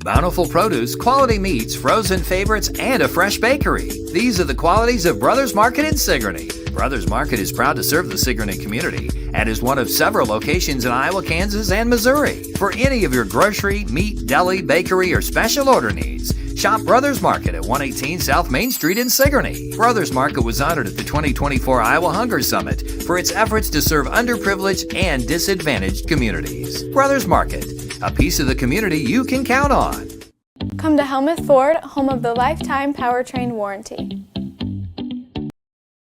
Bountiful produce, quality meats, frozen favorites, and a fresh bakery. These are the qualities of Brothers Market in Sigourney. Brothers Market is proud to serve the Sigourney community and is one of several locations in Iowa, Kansas, and Missouri. For any of your grocery, meat, deli, bakery, or special order needs, shop Brothers Market at 118 South Main Street in Sigourney. Brothers Market was honored at the 2024 Iowa Hunger Summit for its efforts to serve underprivileged and disadvantaged communities. Brothers Market, a piece of the community you can count on. Come to Helmuth Ford, home of the lifetime powertrain warranty.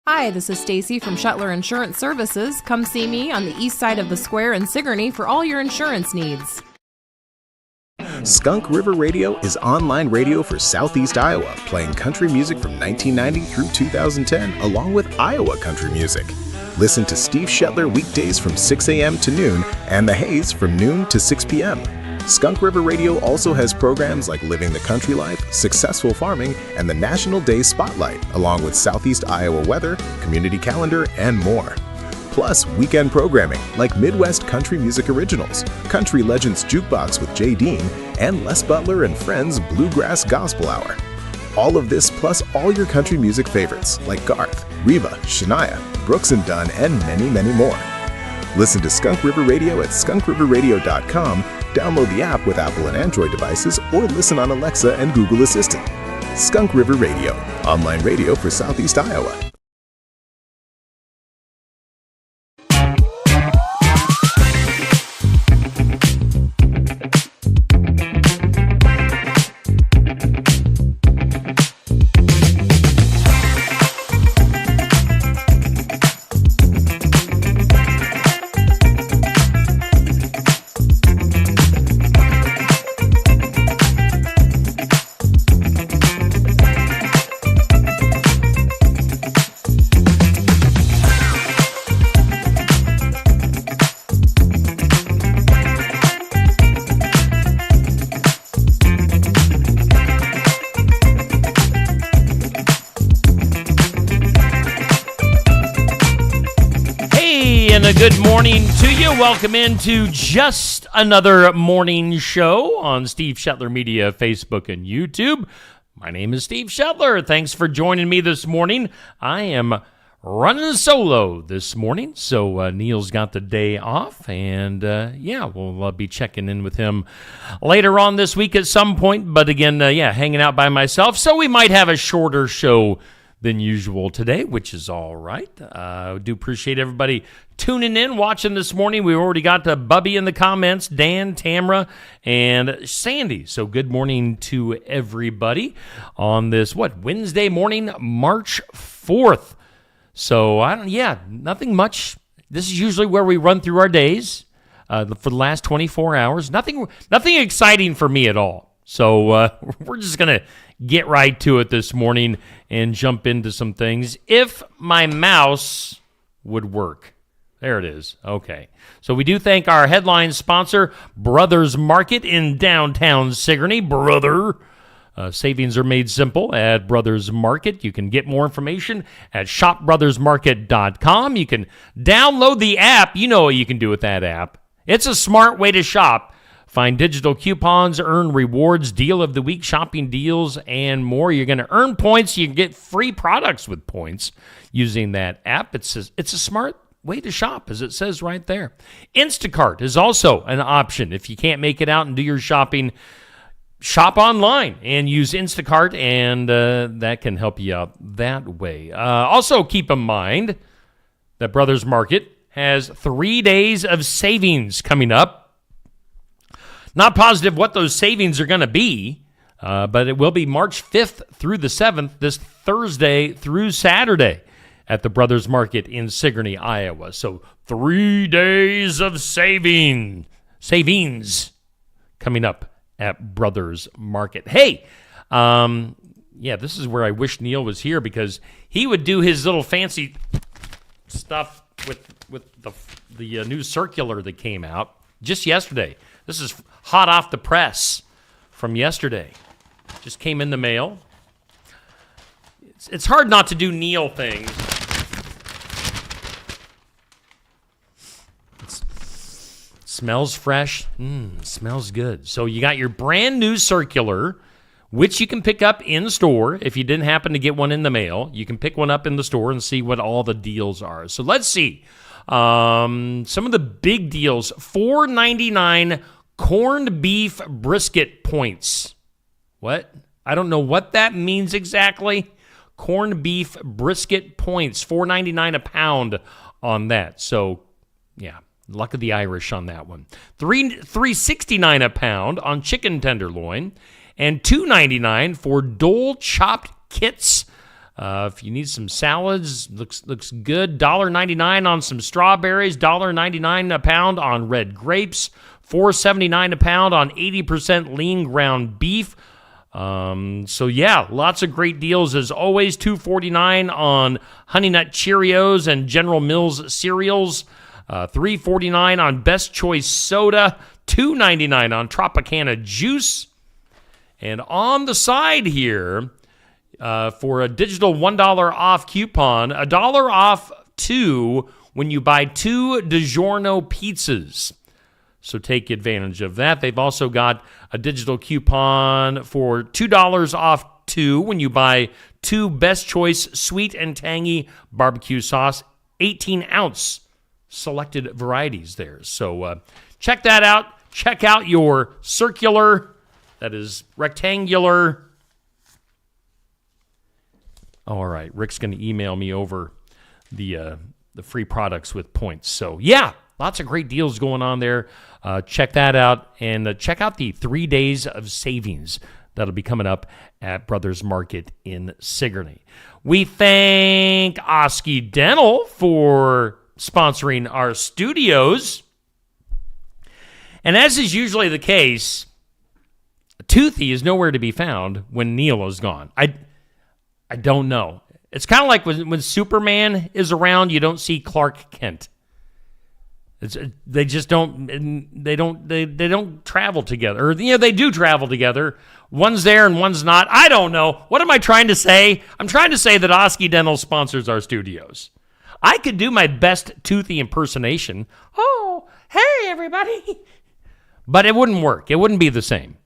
Hi, this is Stacy from Shuttler Insurance Services. Come see me on the east side of the square in Sigourney for all your insurance needs. Skunk River Radio is online radio for Southeast Iowa, playing country music from 1990 through 2010, along with Iowa country music. Listen to Steve Shetler weekdays from 6 a.m. to noon and The Haze from noon to 6 p.m. Skunk River Radio also has programs like Living the Country Life, Successful Farming, and the National Day Spotlight, along with Southeast Iowa weather, community calendar, and more. Plus, weekend programming like Midwest Country Music Originals, Country Legends Jukebox with Jay Dean, and Les Butler and Friends Bluegrass Gospel Hour. All of this plus all your country music favorites like Garth, Reba, Shania, Brooks and Dunn, and many, many more. Listen to Skunk River Radio at skunkriverradio.com, download the app with Apple and Android devices, or listen on Alexa and Google Assistant. Skunk River Radio, online radio for Southeast Iowa. Good morning to you. Welcome into just another morning show on Steve Shetler Media, Facebook, and YouTube. My name is Steve Shetler. Thanks for joining me this morning. I am running solo this morning, so Neil's got the day off, and we'll be checking in with him later on this week at some point. But again, hanging out by myself, so we might have a shorter show than usual today, which is all right. I do appreciate everybody tuning in, watching this morning. We already got Bubby in the comments, Dan, Tamra, and Sandy. So good morning to everybody on this, Wednesday morning, March 4th. So, nothing much. This is usually where we run through our days for the last 24 hours. Nothing exciting for me at all. So we're just going to get right to it this morning and jump into some things. If my mouse would work. There it is. Okay. So we do thank our headline sponsor, Brothers Market in downtown Sigourney. Savings are made simple at Brothers Market. You can get more information at shopbrothersmarket.com. You can download the app. You know what you can do with that app. It's a smart way to shop. Find digital coupons, earn rewards, deal of the week, shopping deals, and more. You're going to earn points. You can get free products with points using that app. It's a smart way to shop, as it says right there. Instacart is also an option. If you can't make it out and do your shopping, shop online and use Instacart, and that can help you out that way. Also, keep in mind that Brothers Market has 3 days of savings coming up. Not positive what those savings are going to be, but it will be March 5th through the 7th, this Thursday through Saturday at the Brothers Market in Sigourney, Iowa. So 3 days of savings coming up at Brothers Market. Hey, this is where I wish Neil was here, because he would do his little fancy stuff with the new circular that came out just yesterday. This is hot off the press from yesterday. Just came in the mail. It's hard not to do Neil things. It's Smells fresh. Smells good. So you got your brand new circular, which you can pick up in store. If you didn't happen to get one in the mail, you can pick one up in the store and see what all the deals are. So let's see. Some of the big deals. $4.99 corned beef brisket points. What? I don't know what that means exactly. Corned beef brisket points. $4.99 a pound on that. So, yeah. Luck of the Irish on that one. $3.69 a pound on chicken tenderloin, and $2.99 for Dole chopped kits. If you need some salads, looks good. $1.99 on some strawberries. $1.99 a pound on red grapes. $4.79 a pound on 80% lean ground beef. So yeah, lots of great deals as always. $2.49 on Honey Nut Cheerios and General Mills cereals. $3.49 on Best Choice Soda, $2.99 on Tropicana Juice. And on the side here, for a digital $1 off coupon, $1 off 2 when you buy 2 DiGiorno pizzas. So take advantage of that. They've also got a digital coupon for $2 off 2 when you buy 2 Best Choice sweet and tangy barbecue sauce, 18-ounce selected varieties there. So check that out. Check out your circular, that is rectangular. All right, Rick's going to email me over the free products with points. So yeah, lots of great deals going on there. Check that out, and check out the 3 days of savings that'll be coming up at Brothers Market in Sigourney. We thank Osky Dental for sponsoring our studios. And as is usually the case, Toothy is nowhere to be found when Neil is gone. I don't know. It's kind of like when Superman is around, you don't see Clark Kent. They just don't. They don't travel together. Or they do travel together. One's there and one's not. I don't know. What am I trying to say? I'm trying to say that Osky Dental sponsors our studios. I could do my best Toothy impersonation. Oh, hey, everybody. But it wouldn't work. It wouldn't be the same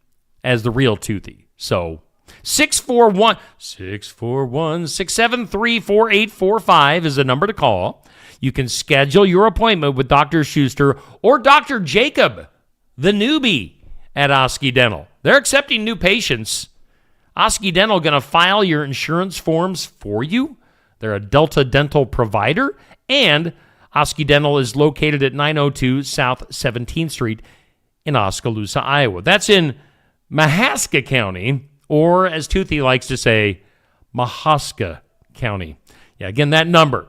as the real Toothy. So 641-673-4845 is the number to call. You can schedule your appointment with Dr. Schuster or Dr. Jacob, the newbie at Osky Dental. They're accepting new patients. Osky Dental going to file your insurance forms for you. They're a Delta Dental provider, and Osky Dental is located at 902 South 17th Street in Oskaloosa, Iowa. That's in Mahaska County, or as Toothy likes to say, Mahaska County. Yeah, again, that number.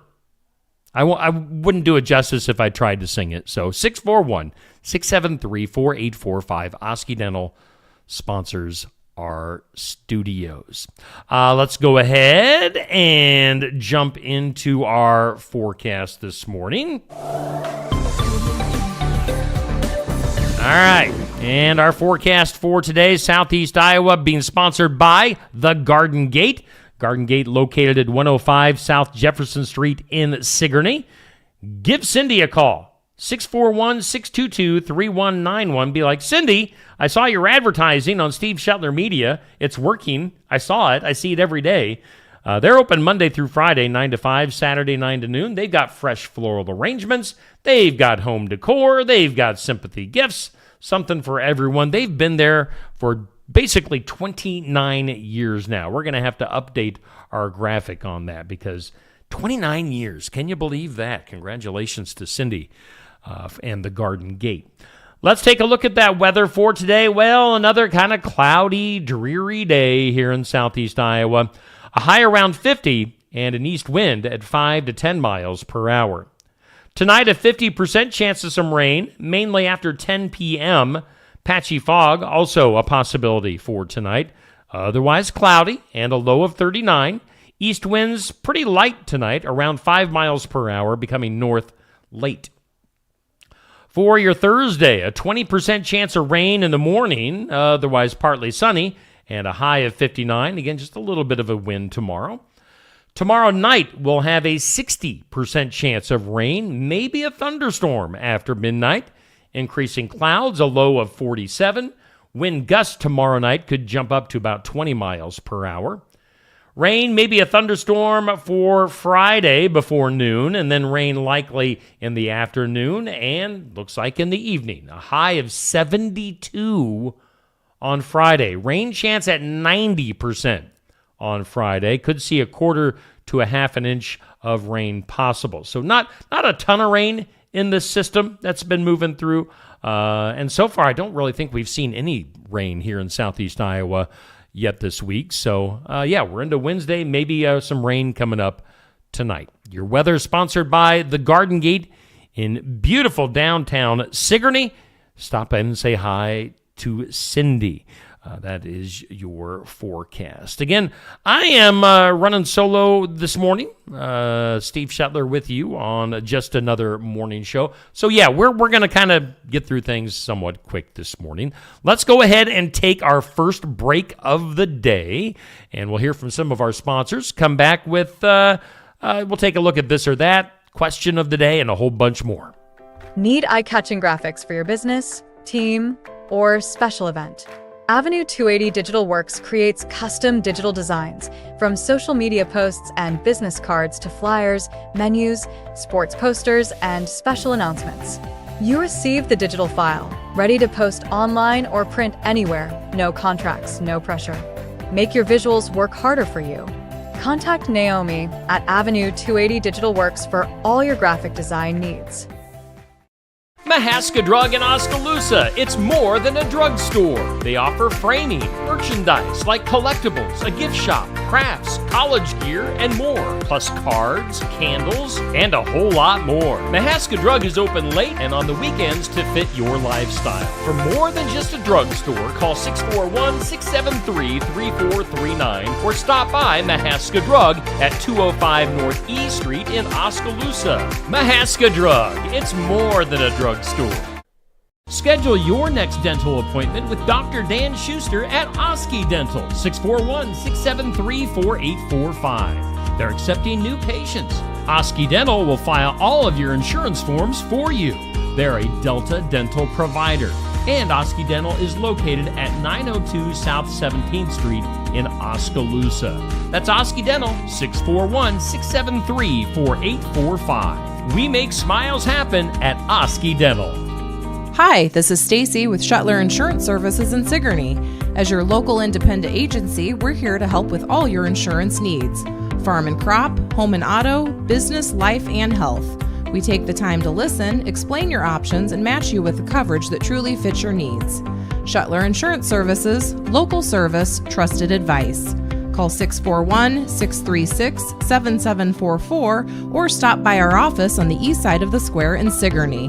I wouldn't do it justice if I tried to sing it. So 641-673-4845. Osky Dental sponsors our studios. Let's go ahead and jump into our forecast this morning. All right. And our forecast for today, Southeast Iowa, being sponsored by The Garden Gate. Garden Gate located at 105 South Jefferson Street in Sigourney. Give Cindy a call. 641-622-3191. Be like, Cindy, I saw your advertising on Steve Shetler Media. It's working. I saw it. I see it every day. They're open Monday through Friday, 9 to 5, Saturday, 9 to noon. They've got fresh floral arrangements. They've got home decor. They've got sympathy gifts. Something for everyone. They've been there for basically 29 years now. We're going to have to update our graphic on that because 29 years. Can you believe that? Congratulations to Cindy and the Garden Gate. Let's take a look at that weather for today. Well, another kind of cloudy, dreary day here in Southeast Iowa. A high around 50 and an east wind at 5 to 10 miles per hour. Tonight, a 50% chance of some rain, mainly after 10 p.m. Patchy fog, also a possibility for tonight. Otherwise cloudy and a low of 39. East winds pretty light tonight, around 5 miles per hour, becoming north late. For your Thursday, a 20% chance of rain in the morning, otherwise partly sunny, and a high of 59. Again, just a little bit of a wind tomorrow. Tomorrow night, we'll have a 60% chance of rain, maybe a thunderstorm after midnight, increasing clouds, a low of 47. Wind gusts tomorrow night could jump up to about 20 miles per hour. Rain, maybe a thunderstorm for Friday before noon, and then rain likely in the afternoon and looks like in the evening. A high of 72 on Friday. Rain chance at 90% on Friday. Could see a quarter to a half an inch of rain possible. So not a ton of rain in the system that's been moving through. And so far, I don't really think we've seen any rain here in southeast Iowa yet this week. So, we're into Wednesday. Maybe some rain coming up tonight. Your weather sponsored by the Garden Gate in beautiful downtown Sigourney. Stop in and say hi to Cindy. That is your forecast. Again, I am running solo this morning. Steve Shetler with you on just another morning show. So, we're going to kind of get through things somewhat quick this morning. Let's go ahead and take our first break of the day, and we'll hear from some of our sponsors. Come back with, we'll take a look at this or that, question of the day, and a whole bunch more. Need eye-catching graphics for your business, team, or special event? Avenue 280 Digital Works creates custom digital designs, from social media posts and business cards to flyers, menus, sports posters, and special announcements. You receive the digital file, ready to post online or print anywhere. No contracts, no pressure. Make your visuals work harder for you. Contact Naomi at Avenue 280 Digital Works for all your graphic design needs. Mahaska Drug in Oskaloosa. It's more than a drugstore. They offer framing, merchandise like collectibles, a gift shop, crafts, college gear, and more. Plus cards, candles, and a whole lot more. Mahaska Drug is open late and on the weekends to fit your lifestyle. For more than just a drugstore, call 641-673-3439 or stop by Mahaska Drug at 205 North E Street in Oskaloosa. Mahaska Drug. It's more than a drugstore. Schedule your next dental appointment with Dr. Dan Schuster at Osky Dental, 641-673-4845. They're accepting new patients. Osky Dental will file all of your insurance forms for you. They're a Delta dental provider. And Osky Dental is located at 902 South 17th Street in Oskaloosa. That's Osky Dental, 641-673-4845. We make smiles happen at Osky Dental. Hi, this is Stacy with Shetler Insurance Services in Sigourney. As your local independent agency, we're here to help with all your insurance needs. Farm and crop, home and auto, business, life, and health. We take the time to listen, explain your options, and match you with the coverage that truly fits your needs. Shetler Insurance Services, local service, trusted advice. Call 641-636-7744 or stop by our office on the east side of the square in Sigourney.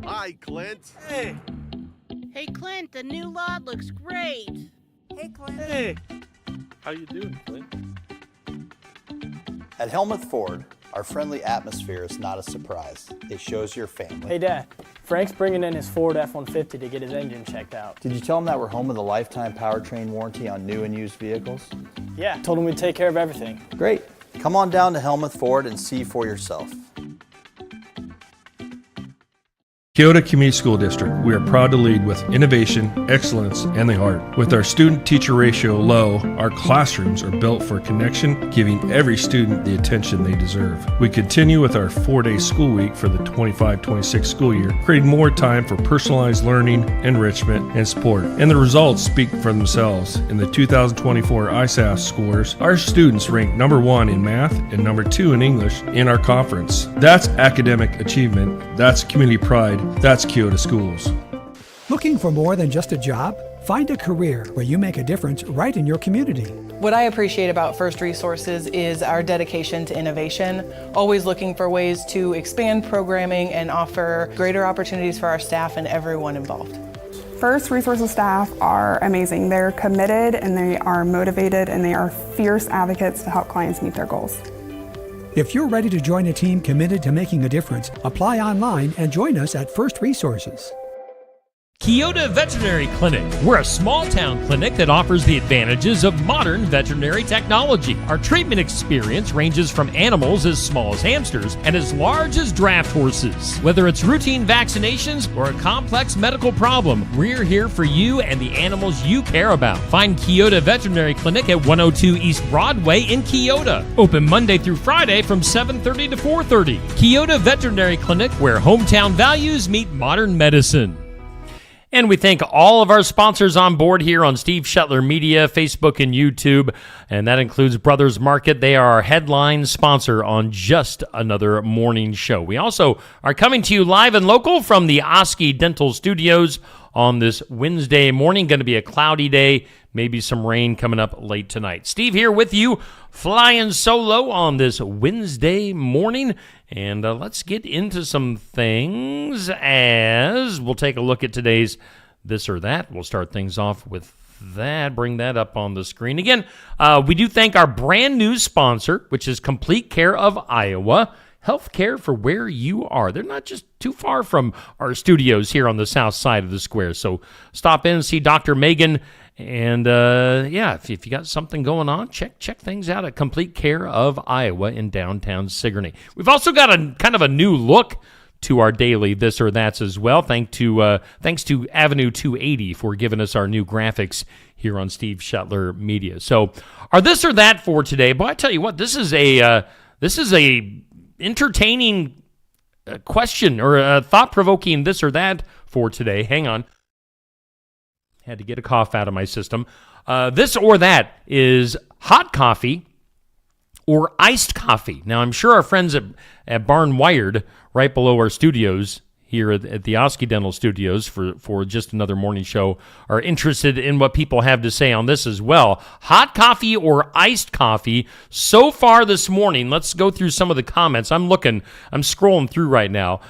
Hi, Clint. Hey. Hey, Clint, the new lot looks great. Hey, Clint. Hey. How you doing, Clint? At Helmuth Ford, our friendly atmosphere is not a surprise. It shows your family. Hey, Dad. Frank's bringing in his Ford F-150 to get his engine checked out. Did you tell him that we're home with a lifetime powertrain warranty on new and used vehicles? Yeah, told him we'd take care of everything. Great. Come on down to Helmuth Ford and see for yourself. Keota Community School District, we are proud to lead with innovation, excellence, and the heart. With our student-teacher ratio low, our classrooms are built for connection, giving every student the attention they deserve. We continue with our 4-day school week for the 25-26 school year, creating more time for personalized learning, enrichment, and support. And the results speak for themselves. In the 2024 ISAF scores, our students ranked number 1 in math and number 2 in English in our conference. That's academic achievement. That's community pride. That's Keota Schools. Looking for more than just a job? Find a career where you make a difference right in your community. What I appreciate about First Resources is our dedication to innovation, always looking for ways to expand programming and offer greater opportunities for our staff and everyone involved. First Resources staff are amazing. They're committed and they are motivated and they are fierce advocates to help clients meet their goals. If you're ready to join a team committed to making a difference, apply online and join us at First Resources. Keota Veterinary Clinic. We're a small-town clinic that offers the advantages of modern veterinary technology. Our treatment experience ranges from animals as small as hamsters and as large as draft horses. Whether it's routine vaccinations or a complex medical problem, we're here for you and the animals you care about. Find Keota Veterinary Clinic at 102 East Broadway in Keota. Open Monday through Friday from 7:30 to 4:30. Keota Veterinary Clinic, where hometown values meet modern medicine. And we thank all of our sponsors on board here on Steve Shetler Media, Facebook, and YouTube. And that includes Brothers Market. They are our headline sponsor on Just Another Morning Show. We also are coming to you live and local from the Osky Dental Studios on this Wednesday morning. Going to be a cloudy day, maybe some rain coming up late tonight. Steve here with you, flying solo on this Wednesday morning. And let's get into some things as we'll take a look at today's This or That. We'll start things off with that. Bring that up on the screen. Again, we do thank our brand new sponsor, which is Complete Care of Iowa. Health care for where you are. They're not just too far from our studios here on the south side of the square. So stop in and see Dr. Megan. And, if you got something going on, check things out at Complete Care of Iowa in downtown Sigourney. We've also got a kind of a new look to our daily This or That's as well. Thanks to Avenue 280 for giving us our new graphics here on Steve Shetler Media. So our This or That for today, boy, I tell you what, this is a entertaining question or a thought-provoking This or That for today. Hang on. Had to get a cough out of my system. This or that is hot coffee or iced coffee. Now, I'm sure our friends at Barn Wired, right below our studios here at the Osky Dental Studios for Just Another Morning Show, are interested in what people have to say on this as well. Hot coffee or iced coffee. So far this morning, let's go through some of the comments. I'm scrolling through right now.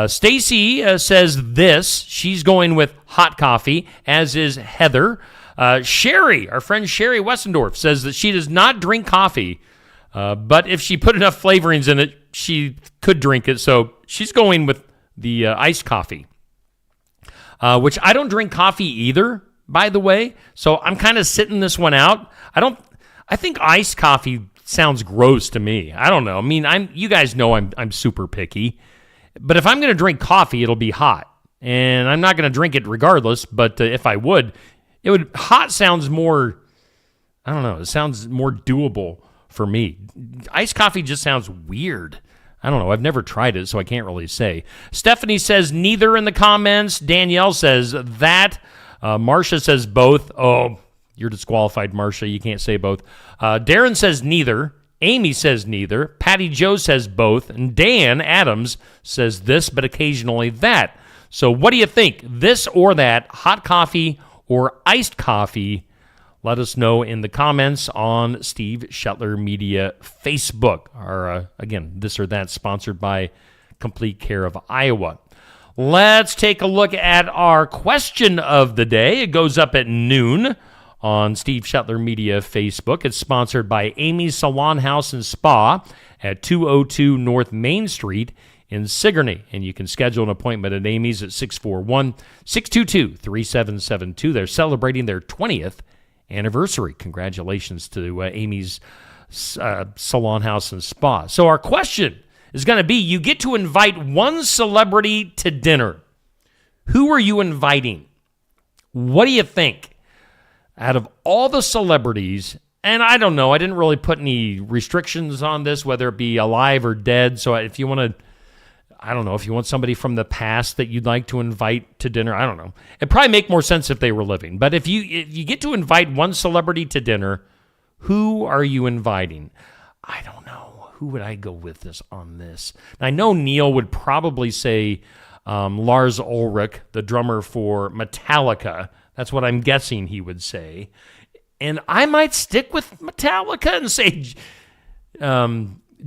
Stacy says this. She's going with hot coffee, as is Heather. Sherry, our friend Sherry Westendorf, says that she does not drink coffee, but if she put enough flavorings in it, she could drink it. So she's going with the iced coffee, which I don't drink coffee either, by the way. So I'm kind of sitting this one out. I think iced coffee sounds gross to me. I don't know. I mean, you guys know I'm super picky. But if I'm going to drink coffee, it'll be hot. And I'm not going to drink it regardless, but if I would, hot sounds more, I don't know, it sounds more doable for me. Iced coffee just sounds weird. I don't know, I've never tried it, so I can't really say. Stephanie says neither in the comments. Danielle says that. Marcia says both. Oh, you're disqualified, Marcia, you can't say both. Darren says neither. Amy says neither. Patty Jo says both. And Dan Adams says this, but occasionally that. So what do you think? This or that, hot coffee or iced coffee? Let us know in the comments on Steve Shetler Media Facebook. Again, This or That, sponsored by Complete Care of Iowa. Let's take a look at our question of the day. It goes up at noon on Steve Shetler Media Facebook. It's sponsored by Amy's Salon House and Spa at 202 North Main Street in Sigourney. And you can schedule an appointment at Amy's at 641-622-3772. They're celebrating their 20th anniversary. Congratulations to Amy's Salon House and Spa. So our question is going to be, you get to invite one celebrity to dinner. Who are you inviting? What do you think? Out of all the celebrities, and I don't know, I didn't really put any restrictions on this, whether it be alive or dead. So if you want to, I don't know, if you want somebody from the past that you'd like to invite to dinner, I don't know. It'd probably make more sense if they were living. But if you get to invite one celebrity to dinner, who are you inviting? I don't know. Who would I go with on this? I know Neil would probably say Lars Ulrich, the drummer for Metallica. That's what I'm guessing he would say. And I might stick with Metallica and say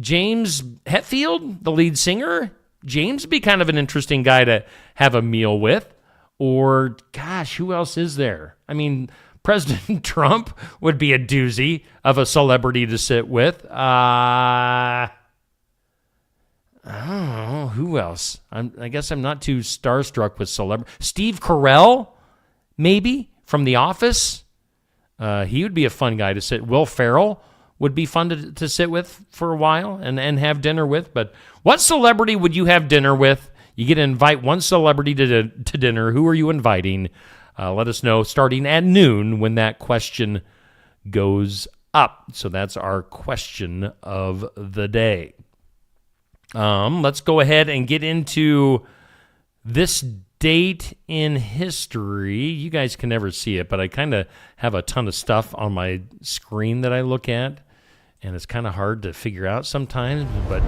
James Hetfield, the lead singer. James would be kind of an interesting guy to have a meal with. Or, gosh, who else is there? I mean, President Trump would be a doozy of a celebrity to sit with. I Oh, who else? I guess I'm not too starstruck with celebrity. Steve Carell, maybe, from The Office. He would be a fun guy to sit. Will Ferrell would be fun to sit with for a while and have dinner with. But what celebrity would you have dinner with? You get to invite one celebrity to dinner. Who are you inviting? Let us know starting at noon when that question goes up. So that's our question of the day. Let's go ahead and get into this date in history. You guys can never see it, but I kind of have a ton of stuff on my screen that I look at, and it's kind of hard to figure out sometimes, but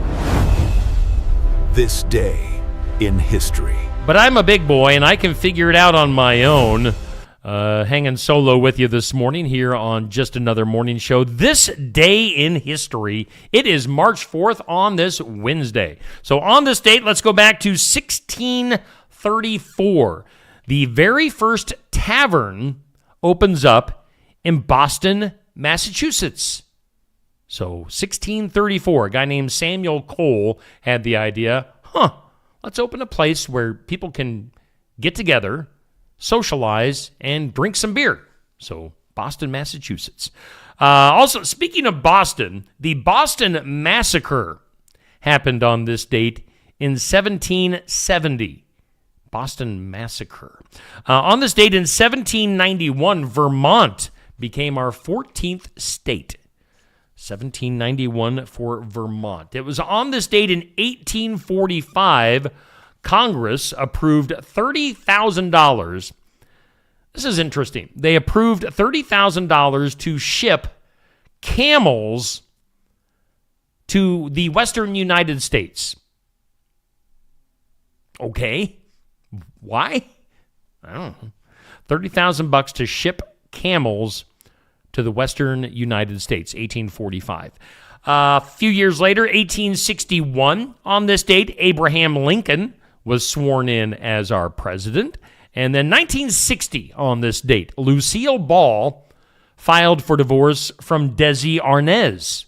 this day in history. But I'm a big boy, and I can figure it out on my own. Hanging solo with you this morning here on Just Another Morning Show. This day in history, it is March 4th on this Wednesday. So on this date, let's go back to 1634. The very first tavern opens up in Boston, Massachusetts. So 1634, a guy named Samuel Cole had the idea, let's open a place where people can get together, socialize, and drink some beer. So, Boston, Massachusetts. Also, speaking of Boston, the Boston Massacre happened on this date in 1770. Boston Massacre. On this date in 1791, Vermont became our 14th state. 1791 for Vermont. It was on this date in 1845 Congress approved $30,000. This is interesting. They approved $30,000 to ship camels to the western United States. Okay. Why? I don't know. $30,000 to ship camels to the western United States, 1845. A few years later, 1861, on this date, Abraham Lincoln was sworn in as our president. And then 1960, on this date, Lucille Ball filed for divorce from Desi Arnaz.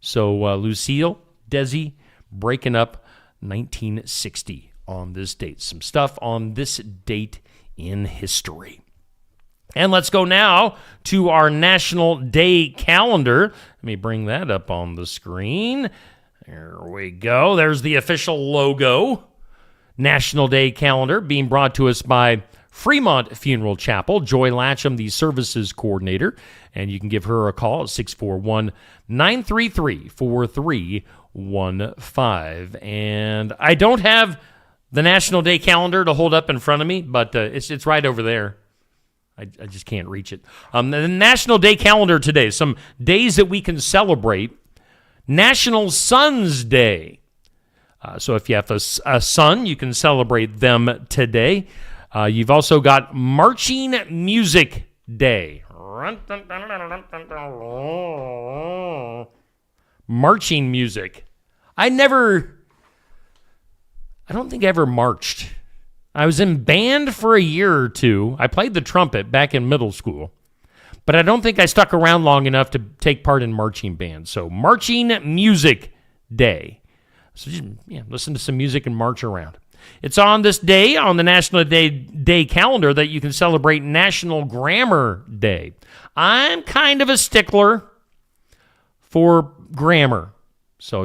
So Lucille, Desi, breaking up 1960 on this date. Some stuff on this date in history. And let's go now to our National Day calendar. Let me bring that up on the screen. There we go. There's the official logo. National Day calendar being brought to us by Fremont Funeral Chapel. Joy Latcham, the services coordinator. And you can give her a call at 641-933-4315. And I don't have the National Day calendar to hold up in front of me, but it's right over there. I just can't reach it. The National Day calendar today, some days that we can celebrate. National Sons Day. So if you have a son, you can celebrate them today. You've also got Marching Music Day. Marching music. I don't think I ever marched. I was in band for a year or two. I played the trumpet back in middle school. But I don't think I stuck around long enough to take part in marching bands. So Marching Music Day. So just listen to some music and march around. It's on this day, on the National Day calendar, that you can celebrate National Grammar Day. I'm kind of a stickler for grammar. So,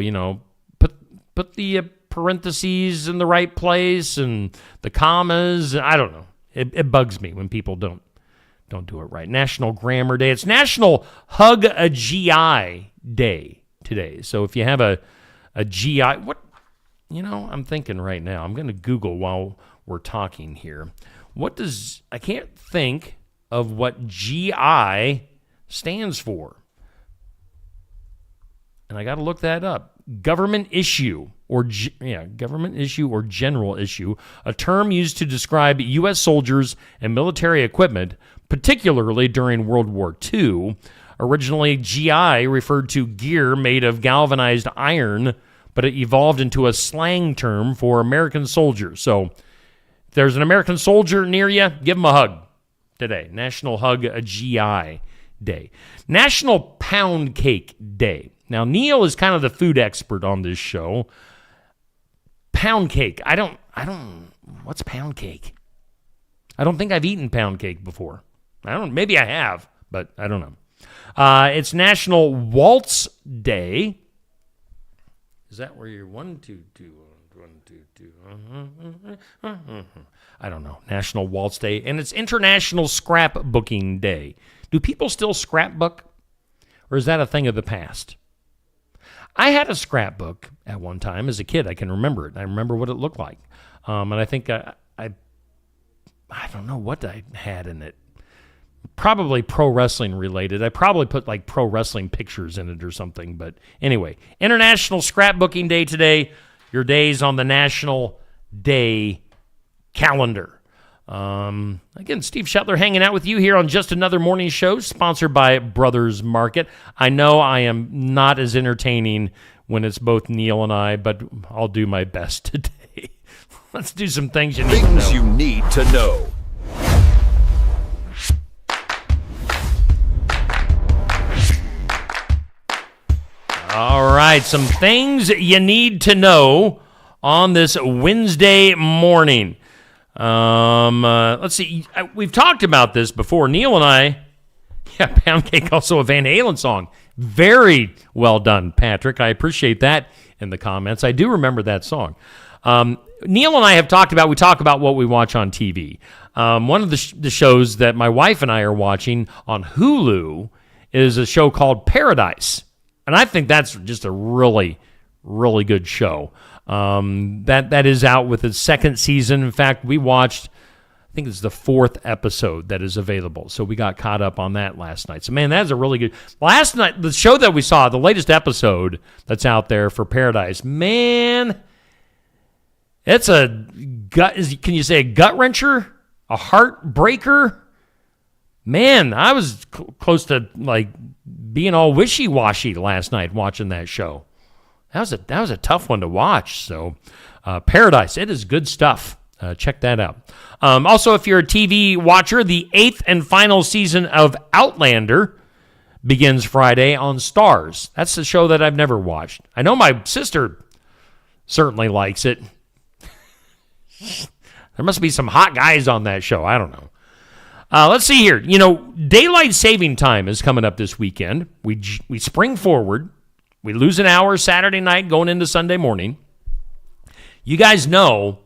put the parentheses in the right place and the commas. I don't know. It bugs me when people don't do it right. National Grammar Day. It's National Hug a GI Day today. So if you have a GI, I'm thinking right now, I'm going to Google while we're talking here. I can't think of what GI stands for. And I got to look that up. Government issue or general issue, a term used to describe U.S. soldiers and military equipment, particularly during World War II. Originally, GI referred to gear made of galvanized iron, but it evolved into a slang term for American soldiers. So if there's an American soldier near you, give them a hug today. National Hug a GI Day. National Pound Cake Day. Now, Neil is kind of the food expert on this show. pound cake. I don't, what's pound cake? I don't think I've eaten pound cake before. Maybe I have, but I don't know. It's National Waltz Day. Is that where you're 1, 2, 2, 1, 2, 2? I don't know. National Waltz Day. And it's International Scrapbooking Day. Do people still scrapbook? Or is that a thing of the past? I had a scrapbook at one time as a kid. I can remember it. I remember what it looked like. And I think I don't know what I had in it. Probably pro wrestling related. I probably put like pro wrestling pictures in it or something. But anyway, International Scrapbooking Day today. Your day's on the National Day calendar. Again, Steve Shetler hanging out with you here on Just Another Morning Show, sponsored by Brothers Market. I know I am not as entertaining when it's both Neil and I, but I'll do my best today. Let's do some things you need to know. Things you need to know. All right, some things you need to know on this Wednesday morning. Let's see. We've talked about this before. Neil and I, Pound Cake, also a Van Halen song. Very well done, Patrick. I appreciate that in the comments. I do remember that song. Neil and I have talked about, we talk about what we watch on TV. One of the shows that my wife and I are watching on Hulu is a show called Paradise. And I think that's just a really, really good show. That is out with its second season. In fact, we watched, I think it's the 4th episode that is available. So we got caught up on that last night. So, man, that's a really good... Last night, the show that we saw, the latest episode that's out there for Paradise, man, it's a gut... Can you say a gut-wrencher? A heartbreaker? Man, I was close to, like, being all wishy-washy last night watching that show. That was a tough one to watch. So, Paradise, it is good stuff. Check that out. Also, if you're a TV watcher, the 8th and final season of Outlander begins Friday on Starz. That's the show that I've never watched. I know my sister certainly likes it. There must be some hot guys on that show. I don't know. Let's see here. Daylight saving time is coming up this weekend. We spring forward. We lose an hour Saturday night going into Sunday morning. You guys know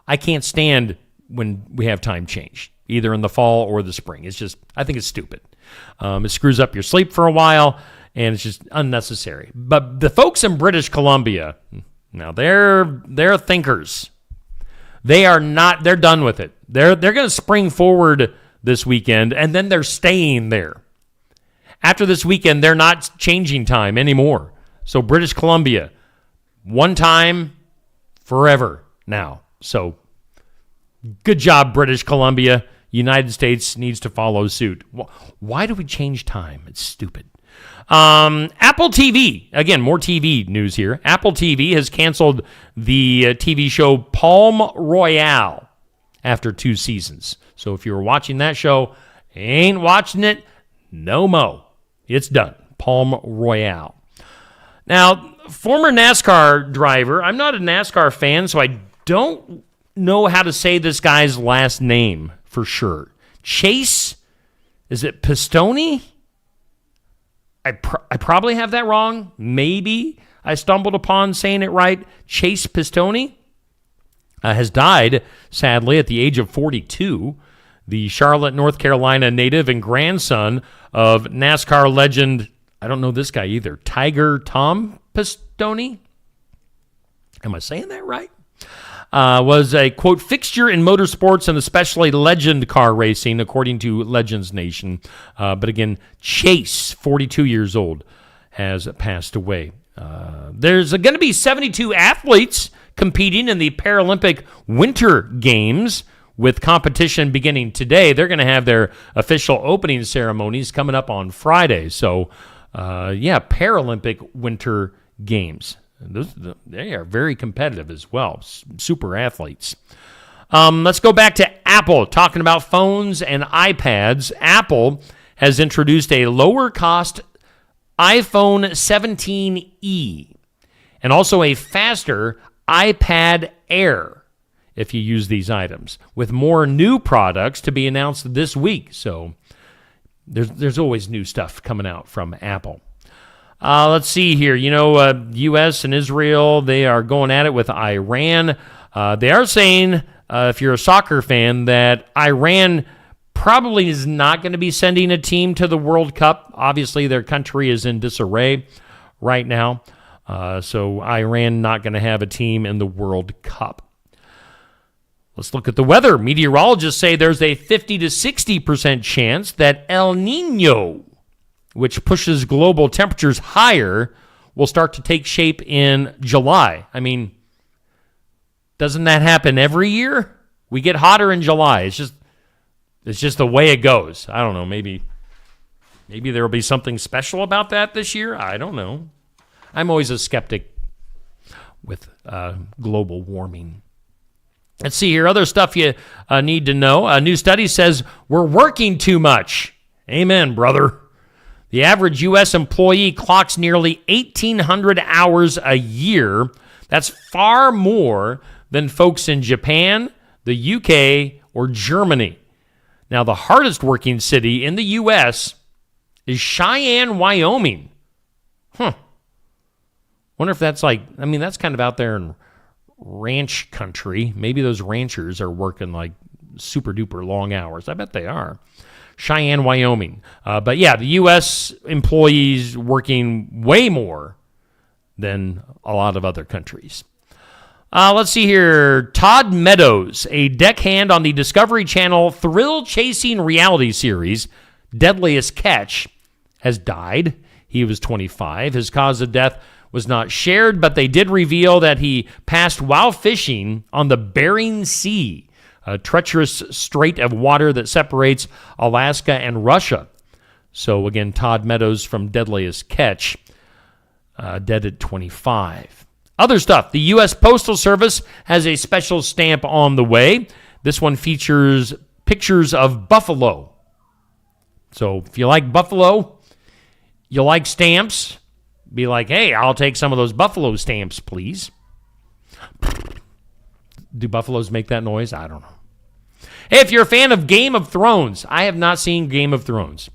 I can't stand when we have time change, either in the fall or the spring. It's just, I think it's stupid. It screws up your sleep for a while, and it's just unnecessary. But the folks in British Columbia, now they're thinkers. They're done with it. They're going to spring forward this weekend, and then they're staying there. After this weekend, they're not changing time anymore. So British Columbia, one time, forever now. So good job, British Columbia. United States needs to follow suit. Why do we change time? It's stupid. Apple TV, again, more TV news here. Apple TV has canceled the TV show Palm Royale after 2 seasons. So if you were watching that show, ain't watching it, no mo. It's done. Palm Royale. Now, former NASCAR driver, I'm not a NASCAR fan, so I don't know how to say this guy's last name for sure. Chase, is it Pistone? I probably have that wrong. Maybe I stumbled upon saying it right. Chase Pistone has died, sadly, at the age of 42. The Charlotte, North Carolina native and grandson of NASCAR legend, I don't know this guy either, Tiger Tom Pistone? Am I saying that right? Was a, quote, fixture in motorsports and especially legend car racing, according to Legends Nation. But again, Chase, 42 years old, has passed away. There's going to be 72 athletes competing in the Paralympic Winter Games, with competition beginning today. They're going to have their official opening ceremonies coming up on Friday. So, Paralympic Winter Games. They are very competitive as well. Super athletes. Let's go back to Apple. Talking about phones and iPads. Apple has introduced a lower-cost iPhone 17e and also a faster iPad Air if you use these items, with more new products to be announced this week. So there's always new stuff coming out from Apple. Let's see here. U.S. and Israel, they are going at it with Iran. They are saying, if you're a soccer fan, that Iran probably is not going to be sending a team to the World Cup. Obviously, their country is in disarray right now. So Iran not going to have a team in the World Cup. Let's look at the weather. Meteorologists say there's a 50 to 60% chance that El Nino, which pushes global temperatures higher, will start to take shape in July. I mean, doesn't that happen every year? We get hotter in July. It's just the way it goes. I don't know. Maybe there will be something special about that this year. I don't know. I'm always a skeptic with global warming. Let's see here. Other stuff you need to know. A new study says we're working too much. Amen, brother. The average U.S. employee clocks nearly 1,800 hours a year. That's far more than folks in Japan, the U.K., or Germany. Now, the hardest working city in the U.S. is Cheyenne, Wyoming. Wonder if that's that's kind of out there in ranch country. Maybe those ranchers are working like super duper long hours. I bet they are. Cheyenne, Wyoming. But yeah, the U.S. employees working way more than a lot of other countries. Let's see here. Todd Meadows, a deckhand on the Discovery Channel thrill-chasing reality series, Deadliest Catch, has died. He was 25. His cause of death was not shared, but they did reveal that he passed while fishing on the Bering Sea, a treacherous strait of water that separates Alaska and Russia. So again, Todd Meadows from Deadliest Catch, dead at 25. Other stuff. The U.S. Postal Service has a special stamp on the way. This one features pictures of buffalo. So if you like buffalo, you like stamps, be like, hey, I'll take some of those buffalo stamps, please. Do buffaloes make that noise? I don't know. Hey, if you're a fan of Game of Thrones, I have not seen Game of Thrones.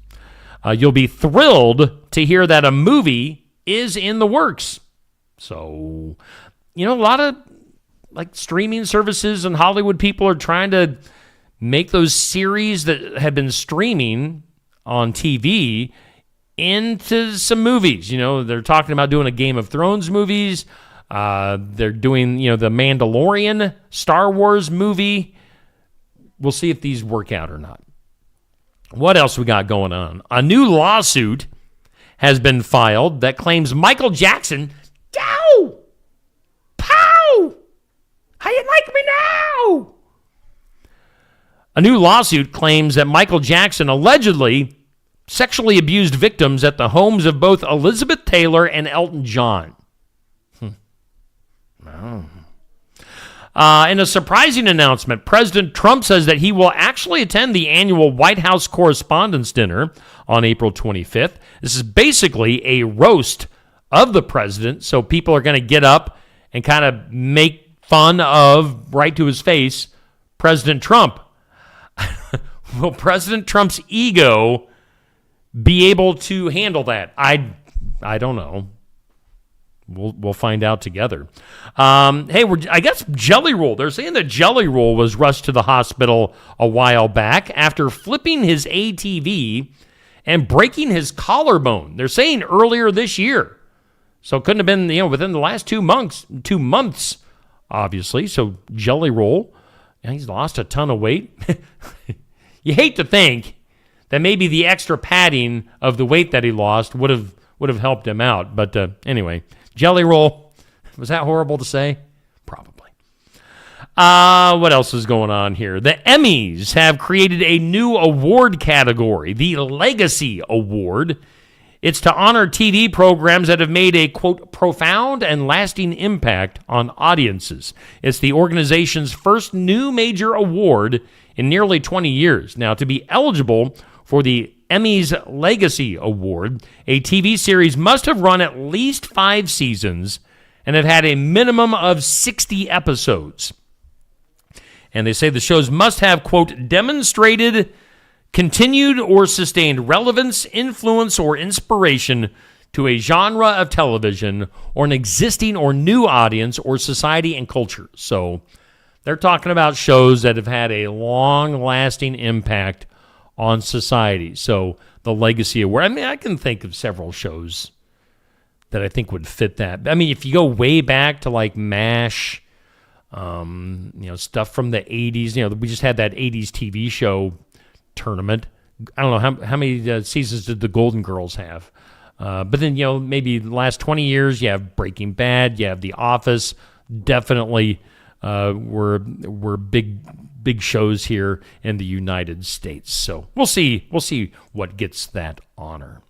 You'll be thrilled to hear that a movie is in the works. So, a lot of streaming services and Hollywood people are trying to make those series that have been streaming on TV into some movies. They're talking about doing a Game of Thrones movies. They're doing, the Mandalorian Star Wars movie. We'll see if these work out or not. What else we got going on? A new lawsuit has been filed that claims Michael Jackson... Dow! Pow! How you like me now? A new lawsuit claims that Michael Jackson allegedly sexually abused victims at the homes of both Elizabeth Taylor and Elton John. In a surprising announcement, President Trump says that he will actually attend the annual White House Correspondents' Dinner on April 25th. This is basically a roast of the president, so people are going to get up and kind of make fun of, right to his face, President Trump. Will President Trump's ego be able to handle that? I don't know. We'll find out together. Hey, I guess Jelly Roll. They're saying that Jelly Roll was rushed to the hospital a while back after flipping his ATV and breaking his collarbone. They're saying earlier this year. So it couldn't have been, within the last 2 months, obviously. So Jelly Roll, he's lost a ton of weight. You hate to think that maybe the extra padding of the weight that he lost would have helped him out. But anyway, Jelly Roll, was that horrible to say? Probably. What else is going on here? The Emmys have created a new award category, the Legacy Award. It's to honor TV programs that have made a, quote, profound and lasting impact on audiences. It's the organization's first new major award in nearly 20 years. Now, to be eligible for the Emmys Legacy Award, a TV series must have run at least 5 seasons and have had a minimum of 60 episodes. And they say the shows must have, quote, demonstrated continued or sustained relevance, influence, or inspiration to a genre of television or an existing or new audience or society and culture. So they're talking about shows that have had a long-lasting impact on society. So the legacy of where, I mean, I can think of several shows that I think would fit that. I mean, if you go way back to like MASH, stuff from the 80s, we just had that 80s TV show tournament. I don't know how many seasons did the Golden Girls have. But then, maybe the last 20 years, you have Breaking Bad, you have The Office. Definitely were big shows here in the United States. So we'll see what gets that honor.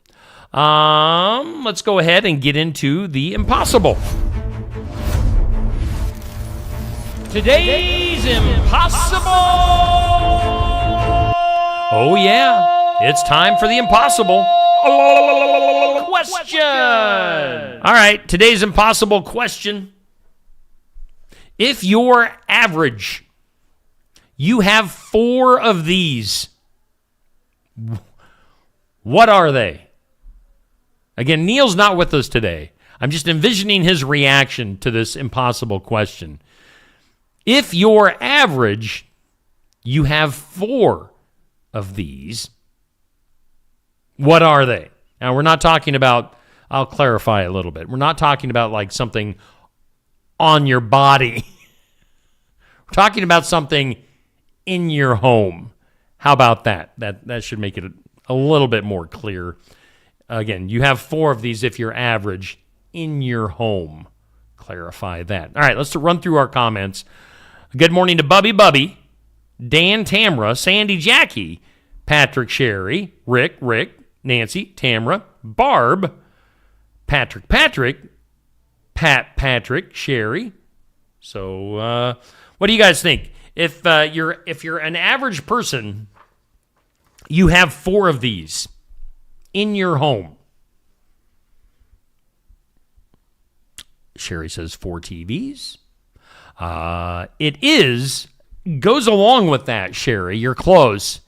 Let's go ahead and get into the impossible. Today's impossible. Oh yeah, it's time for the impossible question. All right, today's impossible question. If you're average, you have 4 of these. What are they? Again, Neil's not with us today. I'm just envisioning his reaction to this impossible question. If you're average, you have 4 of these. What are they? Now, we're not talking about, I'll clarify a little bit. We're not talking about like something on your body. We're talking about something in your home. How about that? That should make it a little bit more clear. Again, you have 4 of these if you're average in your home. Clarify that. All right, let's run through our comments. Good morning to Bubby, Dan, Tamra, Sandy, Jackie, Patrick, Sherry, Rick, Nancy, Tamra, Barb, Patrick, Patrick, Sherry. So, what do you guys think? If you're an average person, you have 4 of these in your home. Sherry says 4 TVs. It goes along with that, Sherry. You're close.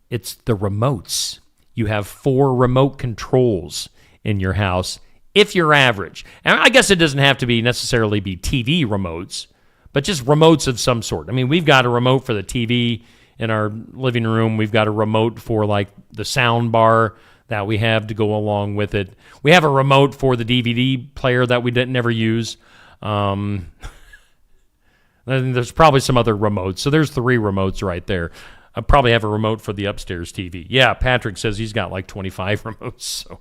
It's the remotes. You have 4 remote controls in your house if you're average. And I guess it doesn't have to necessarily be TV remotes, but just remotes of some sort. I mean, we've got a remote for the TV in our living room. We've got a remote for like the sound bar that we have to go along with it. We have a remote for the DVD player that we never use. There's probably some other remotes. So there's 3 remotes right there. I probably have a remote for the upstairs TV. Yeah, Patrick says he's got like 25 remotes. So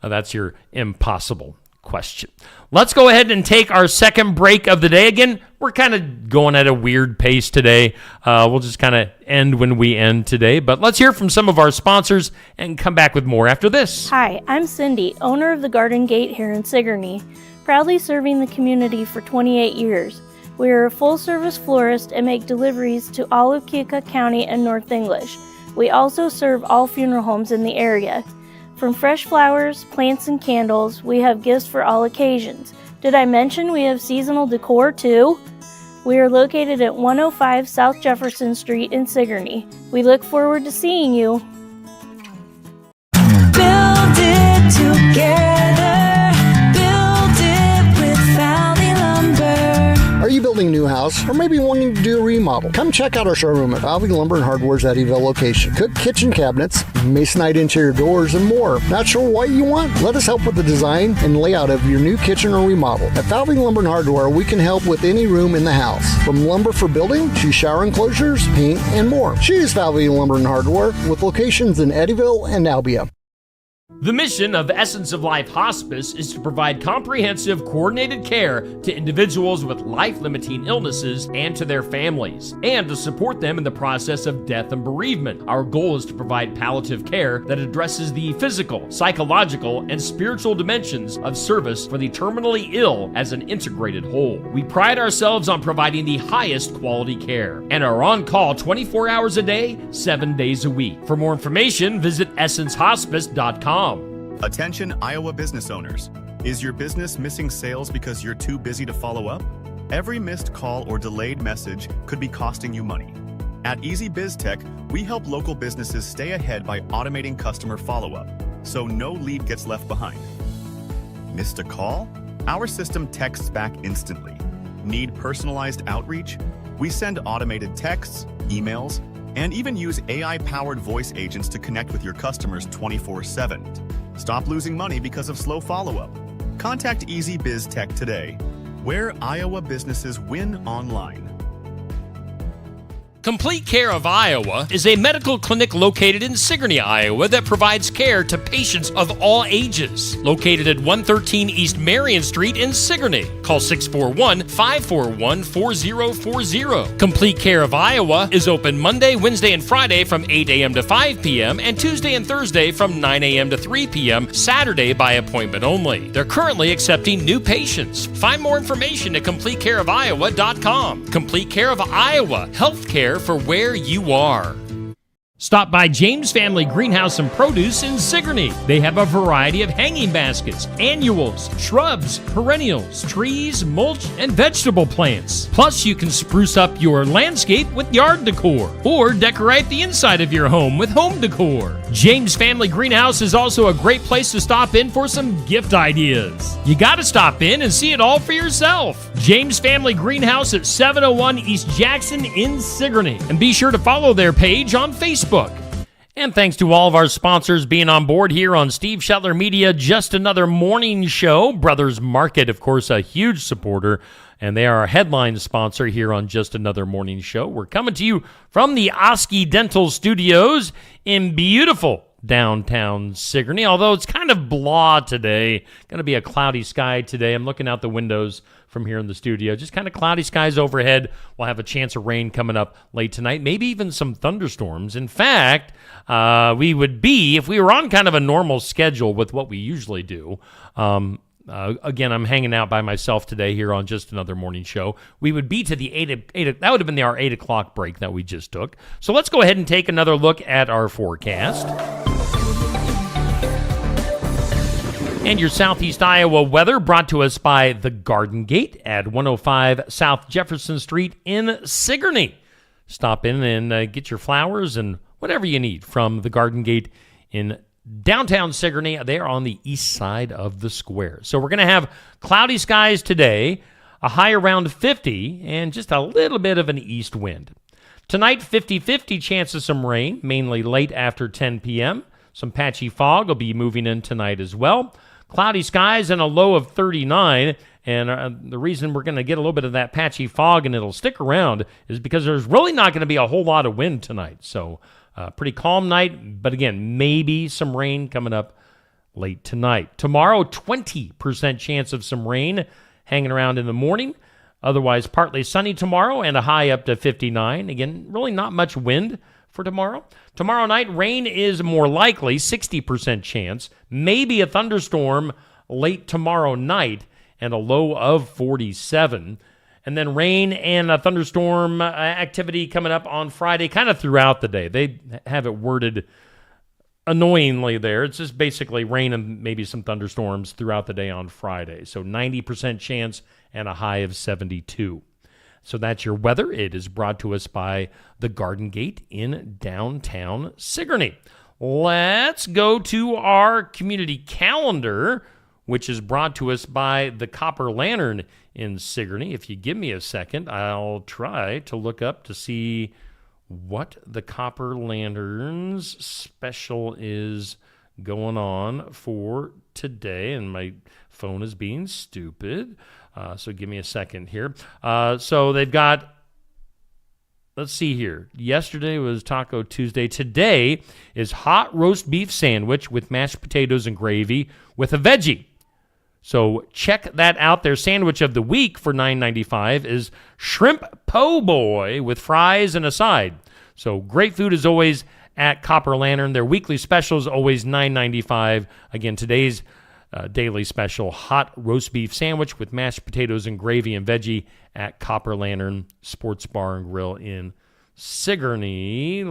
that's your impossible question. Let's go ahead and take our second break of the day. Again, we're kind of going at a weird pace today. We'll just kind of end when we end today. But let's hear from some of our sponsors and come back with more after this. Hi, I'm Cindy, owner of the Garden Gate here in Sigourney, proudly serving the community for 28 years. We are a full-service florist and make deliveries to all of Keokuk County and North English. We also serve all funeral homes in the area. From fresh flowers, plants, and candles, we have gifts for all occasions. Did I mention we have seasonal decor too? We are located at 105 South Jefferson Street in Sigourney. We look forward to seeing you. Build it together. Build it with Valley Lumber. Are you building a new house or maybe wanting to do a remodel? Come check out our showroom at Valley Lumber and Hardware's Eddyville location. Cook kitchen cabinets, masonite interior doors, and more. Not sure what you want? Let us help with the design and layout of your new kitchen or remodel. At Valley Lumber and Hardware, we can help with any room in the house, from lumber for building to shower enclosures, paint, and more. Choose Valley Lumber and Hardware with locations in Eddyville and Albia. The mission of Essence of Life Hospice is to provide comprehensive, coordinated care to individuals with life-limiting illnesses and to their families, and to support them in the process of death and bereavement. Our goal is to provide palliative care that addresses the physical, psychological, and spiritual dimensions of service for the terminally ill as an integrated whole. We pride ourselves on providing the highest quality care and are on call 24 hours a day, 7 days a week. For more information, visit essencehospice.com. Attention Iowa business owners. Is your business missing sales because you're too busy to follow up? Every missed call or delayed message could be costing you money. At Easy Biz Tech, we help local businesses stay ahead by automating customer follow-up, so no lead gets left behind. Missed a call? Our system texts back instantly. Need personalized outreach? We send automated texts, emails, and even use AI-powered voice agents to connect with your customers 24/7. Stop losing money because of slow follow-up. Contact Easy Biz Tech today, where Iowa businesses win online. Complete Care of Iowa is a medical clinic located in Sigourney, Iowa that provides care to patients of all ages. Located at 113 East Marion Street in Sigourney. Call 641-541-4040. Complete Care of Iowa is open Monday, Wednesday, and Friday from 8 a.m. to 5 p.m. and Tuesday and Thursday from 9 a.m. to 3 p.m. Saturday by appointment only. They're currently accepting new patients. Find more information at CompleteCareOfIowa.com. Complete Care of Iowa. Healthcare for where you are. Stop by James Family Greenhouse and Produce in Sigourney. They have a variety of hanging baskets, annuals, shrubs, perennials, trees, mulch, and vegetable plants. Plus, you can spruce up your landscape with yard decor or decorate the inside of your home with home decor. James Family Greenhouse is also a great place to stop in for some gift ideas. You gotta stop in and see it all for yourself. James Family Greenhouse at 701 East Jackson in Sigourney. And be sure to follow their page on Facebook. And thanks to all of our sponsors being on board here on Steve Shetler Media, just another morning show. Brothers Market, of course, a huge supporter, and they are our headline sponsor here on Just Another Morning Show. We're coming to you from the Osky Dental Studios in beautiful downtown Sigourney, although it's kind of blah today. Going to be a cloudy sky today. I'm looking out the windows from here in the studio. Just kind of cloudy skies overhead. We'll have a chance of rain coming up late tonight, maybe even some thunderstorms. In fact, we would be, if we were on kind of a normal schedule with what we usually do, again, I'm hanging out by myself today here on Just Another Morning Show. We would be to the 8 that would have been our 8 o'clock break that we just took. So let's go ahead and take another look at our forecast. And your Southeast Iowa weather brought to us by the Garden Gate at 105 South Jefferson Street in Sigourney. Stop in and get your flowers and whatever you need from the Garden Gate in downtown Sigourney. They are on the east side of the square. So we're going to have cloudy skies today, a high around 50, and just a little bit of an east wind. Tonight, 50-50 chance of some rain, mainly late after 10 p.m. Some patchy fog will be moving in tonight as well. Cloudy skies and a low of 39, and the reason we're going to get a little bit of that patchy fog and it'll stick around is because there's really not going to be a whole lot of wind tonight. So pretty calm night, but again, maybe some rain coming up late tonight. Tomorrow, 20% chance of some rain hanging around in the morning. Otherwise, partly sunny tomorrow and a high up to 59. Again, really not much wind for tomorrow. Tomorrow night, rain is more likely, 60% chance. Maybe a thunderstorm late tomorrow night and a low of 47. And then rain and a thunderstorm activity coming up on Friday, kind of throughout the day. They have it worded annoyingly there. It's just basically rain and maybe some thunderstorms throughout the day on Friday. So 90% chance and a high of 72. So that's your weather. It is brought to us by the Garden Gate in downtown Sigourney. Let's go to our community calendar, which is brought to us by the Copper Lantern in Sigourney. If you give me a second, I'll try to look up to see what the Copper Lantern's special is going on for today. And my phone is being stupid. So give me a second here. So they've got, let's see here. Yesterday was Taco Tuesday. Today is hot roast beef sandwich with mashed potatoes and gravy with a veggie. So check that out. Their sandwich of the week for $9.95 is shrimp po' boy with fries and a side. So great food as always at Copper Lantern. Their weekly special is always $9.95. Again, today's daily special, hot roast beef sandwich with mashed potatoes and gravy and veggie at Copper Lantern Sports Bar and Grill in Sigourney.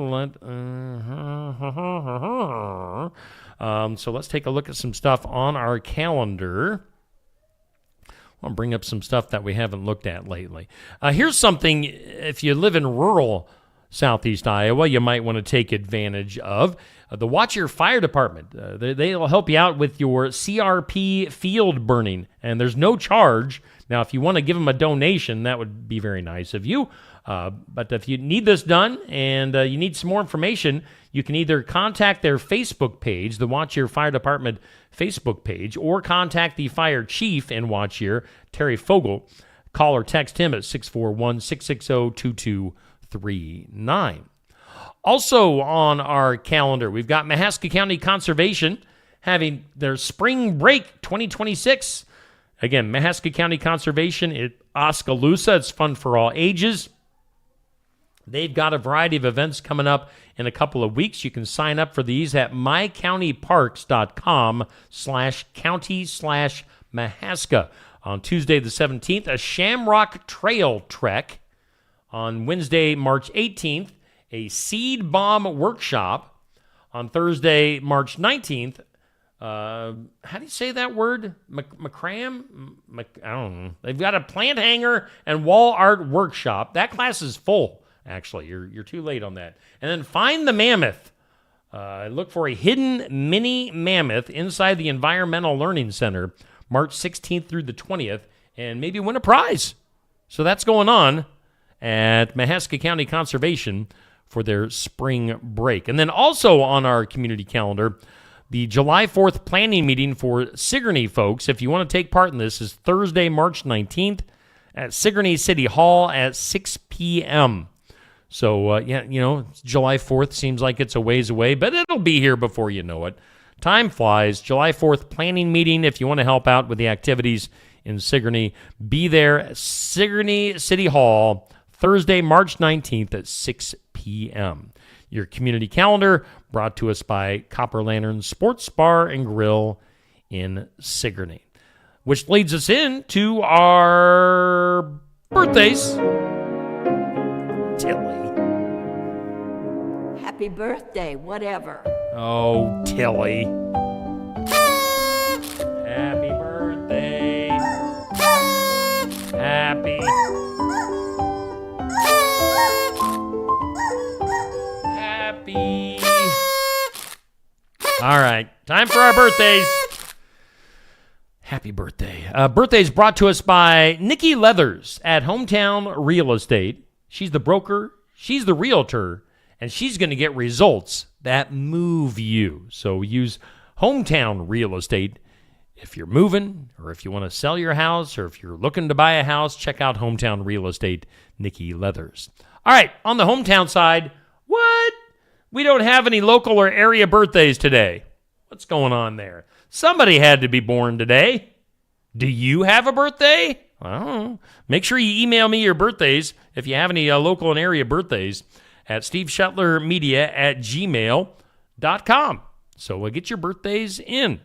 So let's take a look at some stuff on our calendar. I'll bring up some stuff that we haven't looked at lately. Here's something, if you live in rural Southeast Iowa, you might want to take advantage of. The Watch Your Fire Department. They'll help you out with your CRP field burning, and there's no charge. Now, if you want to give them a donation, that would be very nice of you. But if you need this done and you need some more information, you can either contact their Facebook page, the Watch Your Fire Department Facebook page, or contact the fire chief in Watch Your, Terry Fogel. Call or text him at 641-660-2239. Also on our calendar, we've got Mahaska County Conservation having their Spring Break 2026. Again, Mahaska County Conservation at Oskaloosa. It's fun for all ages. They've got a variety of events coming up in a couple of weeks. You can sign up for these at mycountyparks.com/county/Mahaska. On Tuesday the 17th, a Shamrock Trail Trek. On Wednesday, March 18th, a Seed Bomb Workshop. On Thursday, March 19th, how do you say that word? Macram? I don't know. They've got a plant hanger and wall art workshop. That class is full, actually. You're too late on that. And then Find the Mammoth. Look for a hidden mini mammoth inside the Environmental Learning Center, March 16th through the 20th, and maybe win a prize. So that's going on at Mahaska County Conservation for their spring break. And then also on our community calendar, the July 4th planning meeting for Sigourney folks, if you want to take part in this, is Thursday, March 19th at Sigourney City Hall at 6 p.m. So, July 4th seems like it's a ways away, but it'll be here before you know it. Time flies. July 4th planning meeting. If you want to help out with the activities in Sigourney, be there at Sigourney City Hall Thursday, March 19th at 6 p.m. Your community calendar brought to us by Copper Lantern Sports Bar and Grill in Sigourney. Which leads us into our birthdays. Tilly. Happy birthday, whatever. Oh, Tilly. Happy birthday. Happy. Happy. All right, time for our birthdays. Happy birthday. Birthdays brought to us by Nikki Leathers at Hometown Real Estate. She's the broker, she's the realtor, and she's going to get results that move you. So use Hometown Real Estate. If you're moving, or if you want to sell your house, or if you're looking to buy a house, check out Hometown Real Estate, Nikki Leathers. All right, on the hometown side, what? We don't have any local or area birthdays today. What's going on there? Somebody had to be born today. Do you have a birthday? I don't know. Make sure you email me your birthdays if you have any local and area birthdays at steveshetlermedia@gmail.com. So get your birthdays in.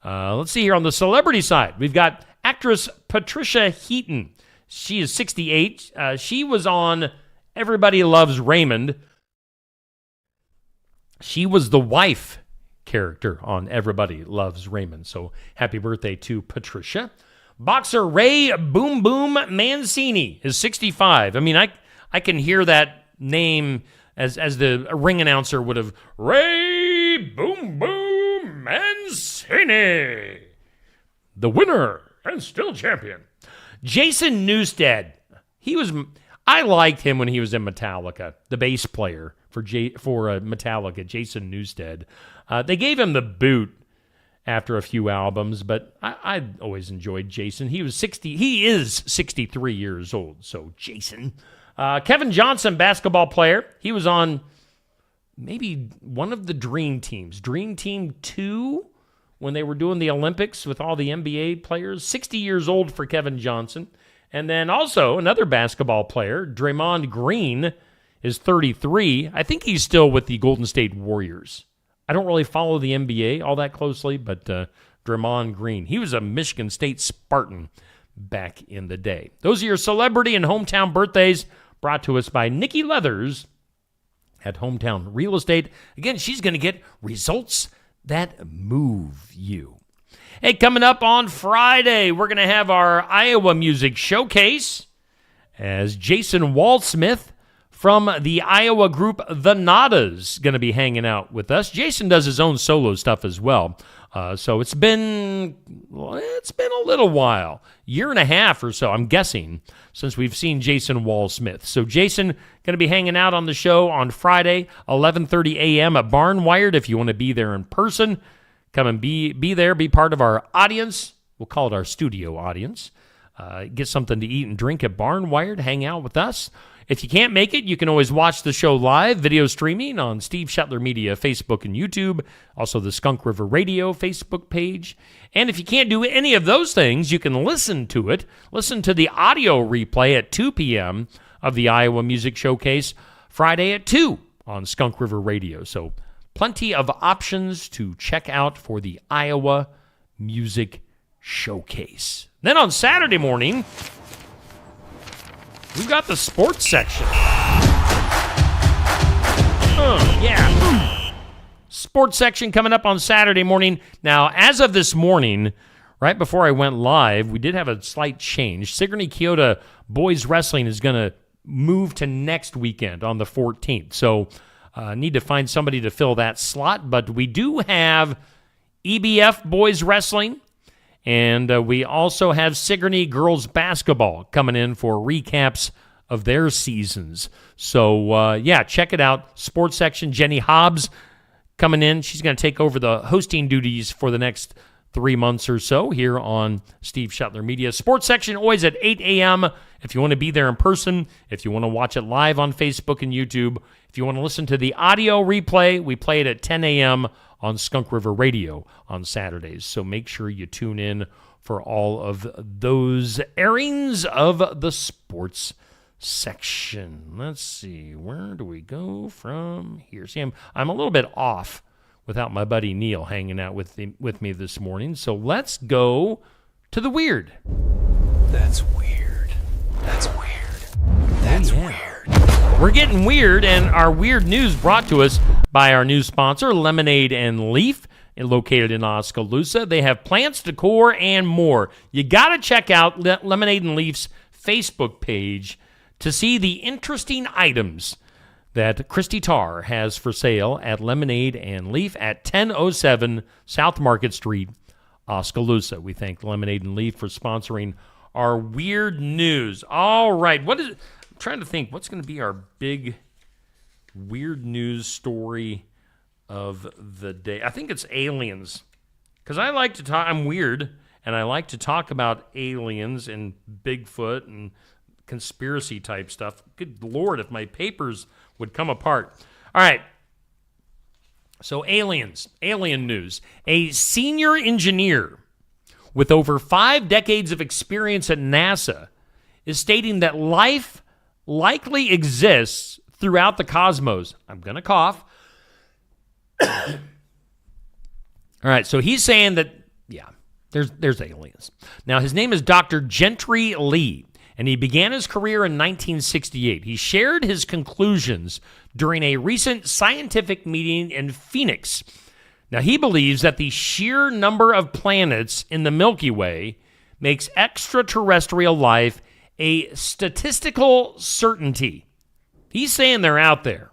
Let's see here on the celebrity side. We've got actress Patricia Heaton. She is 68. She was on Everybody Loves Raymond. She was the wife character on Everybody Loves Raymond. So happy birthday to Patricia. Boxer Ray Boom Boom Mancini is 65. I mean, I can hear that name as the ring announcer would have. Ray Boom Boom Mancini, the winner and still champion. Jason Newsted. I liked him when he was in Metallica, the bass player for Metallica, Jason Newsted. They gave him the boot after a few albums, but I always enjoyed Jason. He is 63 years old, so Jason. Kevin Johnson, basketball player. He was on maybe one of the Dream Teams, Dream Team 2, when they were doing the Olympics with all the NBA players. 60 years old for Kevin Johnson. And then also another basketball player, Draymond Green, is 33. I think he's still with the Golden State Warriors. I don't really follow the NBA all that closely, but Draymond Green, he was a Michigan State Spartan back in the day. Those are your celebrity and hometown birthdays brought to us by Nikki Leathers at Hometown Real Estate. Again, she's going to get results that move you. Hey, coming up on Friday, we're going to have our Iowa Music Showcase as Jason Waldsmith from the Iowa group The Nadas going to be hanging out with us. Jason does his own solo stuff as well. So it's been a little while, year and a half or so, I'm guessing, since we've seen Jason Waldsmith. So Jason going to be hanging out on the show on Friday, 11:30 a.m. at Barnwired. If you want to be there in person, come and be there, be part of our audience. We'll call it our studio audience. Get something to eat and drink at Barnwired. Hang out with us. If you can't make it, you can always watch the show live, video streaming on Steve Shetler Media, Facebook and YouTube, also the Skunk River Radio Facebook page. And if you can't do any of those things, you can listen to it. Listen to the audio replay at 2 p.m. of the Iowa Music Showcase, Friday at 2 on Skunk River Radio. So plenty of options to check out for the Iowa Music Showcase. Then on Saturday morning, we've got the sports section. Sports section coming up on Saturday morning. Now, as of this morning, right before I went live, we did have a slight change. Sigourney Kyoto boys wrestling is going to move to next weekend on the 14th. So need to find somebody to fill that slot. But we do have EBF boys wrestling. And we also have Sigourney girls basketball coming in for recaps of their seasons. So, check it out. Sports section, Jenny Hobbs coming in. She's going to take over the hosting duties for the next 3 months or so here on Steve Shetler Media. Sports section always at 8 a.m. if you want to be there in person, if you want to watch it live on Facebook and YouTube. If you want to listen to the audio replay, we play it at 10 a.m. on Skunk River Radio on Saturdays. So make sure you tune in for all of those airings of the sports section. Let's see, where do we go from here? See, I'm a little bit off without my buddy Neil hanging out with me this morning. So let's go to the weird. That's weird. That's weird. That's weird. We're getting weird, and our weird news brought to us by our new sponsor, Lemonade and Leaf, located in Oskaloosa. They have plants, decor, and more. You got to check out Lemonade and Leaf's Facebook page to see the interesting items that Christy Tarr has for sale at Lemonade and Leaf at 1007 South Market Street, Oskaloosa. We thank Lemonade and Leaf for sponsoring our weird news. All right, I'm trying to think, what's going to be our big weird news story of the day? I think it's aliens, because I like to talk. I'm weird, and I like to talk about aliens and Bigfoot and conspiracy type stuff. Good Lord, if my papers would come apart. All right. So alien news. A senior engineer with over 5 decades of experience at NASA is stating that life likely exists throughout the cosmos. I'm going to cough. All right, so he's saying that, there's aliens. Now, his name is Dr. Gentry Lee, and he began his career in 1968. He shared his conclusions during a recent scientific meeting in Phoenix. Now, he believes that the sheer number of planets in the Milky Way makes extraterrestrial life a statistical certainty. He's saying they're out there.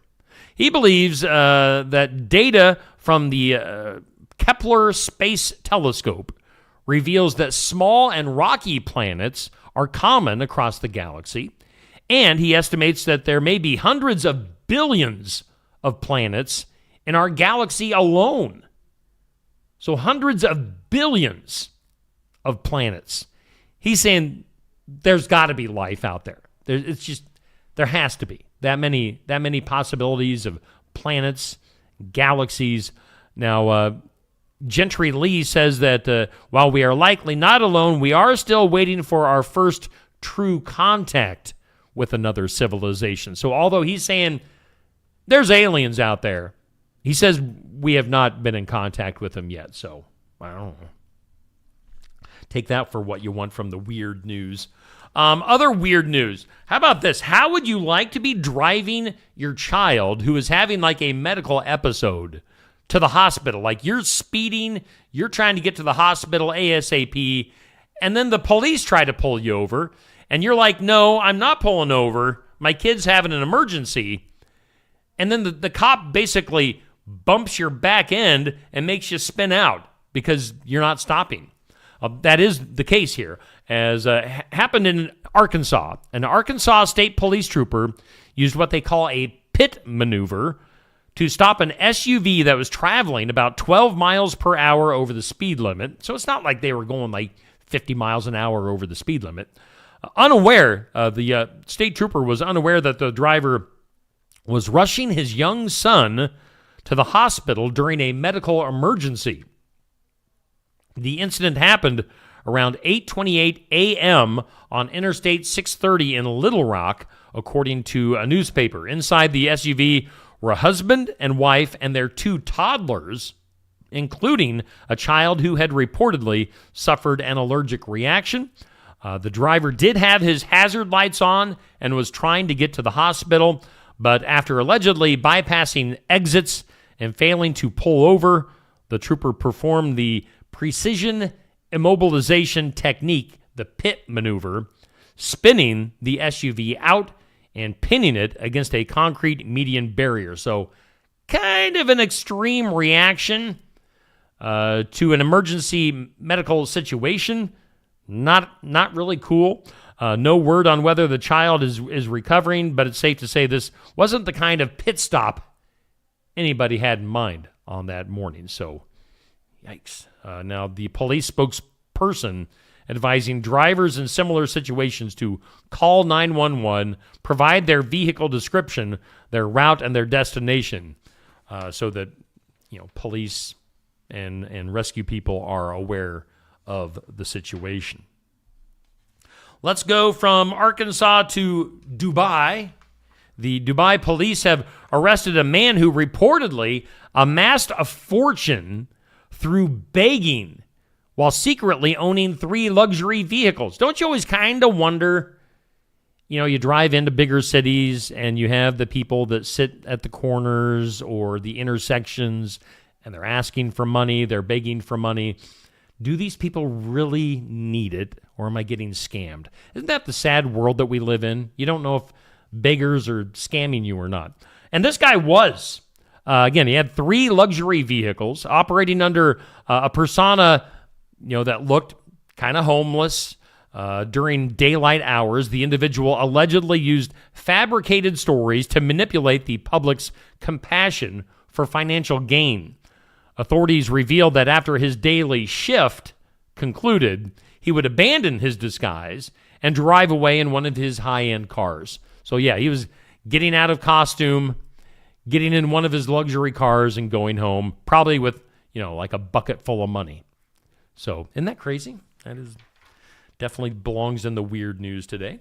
He believes that data from the Kepler Space Telescope reveals that small and rocky planets are common across the galaxy, and he estimates that there may be hundreds of billions of planets in our galaxy alone. So hundreds of billions of planets. He's saying there's got to be life out there. There has to be that many possibilities of planets, galaxies. Now, Gentry Lee says that while we are likely not alone, we are still waiting for our first true contact with another civilization. So although he's saying there's aliens out there, he says we have not been in contact with them yet. So I don't know. Take that for what you want from the weird news. Other weird news. How about this? How would you like to be driving your child who is having like a medical episode to the hospital. Like you're speeding, you're trying to get to the hospital ASAP, and then the police try to pull you over, and you're like, no, I'm not pulling over. My kid's having an emergency. And then the cop basically bumps your back end and makes you spin out because you're not stopping. That is the case here, as happened in Arkansas. An Arkansas State Police trooper used what they call a pit maneuver to stop an SUV that was traveling about 12 miles per hour over the speed limit. So it's not like they were going like 50 miles an hour over the speed limit. The state trooper was unaware that the driver was rushing his young son to the hospital during a medical emergency. The incident happened around 8:28 a.m. on Interstate 630 in Little Rock, according to a newspaper. Inside the SUV were a husband and wife and their 2 toddlers, including a child who had reportedly suffered an allergic reaction. The driver did have his hazard lights on and was trying to get to the hospital, but after allegedly bypassing exits and failing to pull over, the trooper performed the precision immobilization technique, the pit maneuver, spinning the SUV out and pinning it against a concrete median barrier. So kind of an extreme reaction to an emergency medical situation. Not really cool. No word on whether the child is recovering, but it's safe to say this wasn't the kind of pit stop anybody had in mind on that morning. So, yikes. Now, the police spokesperson advising drivers in similar situations to call 911, provide their vehicle description, their route, and their destination, so that police and rescue people are aware of the situation. Let's go from Arkansas to Dubai. The Dubai police have arrested a man who reportedly amassed a fortune through begging while secretly owning 3 luxury vehicles. Don't you always kind of wonder, you drive into bigger cities and you have the people that sit at the corners or the intersections and they're asking for money, they're begging for money. Do these people really need it, or am I getting scammed? Isn't that the sad world that we live in? You don't know if beggars are scamming you or not. And this guy was. Again, he had 3 luxury vehicles operating under a persona, that looked kind of homeless. During daylight hours, the individual allegedly used fabricated stories to manipulate the public's compassion for financial gain. Authorities revealed that after his daily shift concluded, he would abandon his disguise and drive away in one of his high-end cars. So yeah, he was getting out of costume, getting in one of his luxury cars and going home, probably with, like a bucket full of money. So isn't that crazy? That is definitely belongs in the weird news today.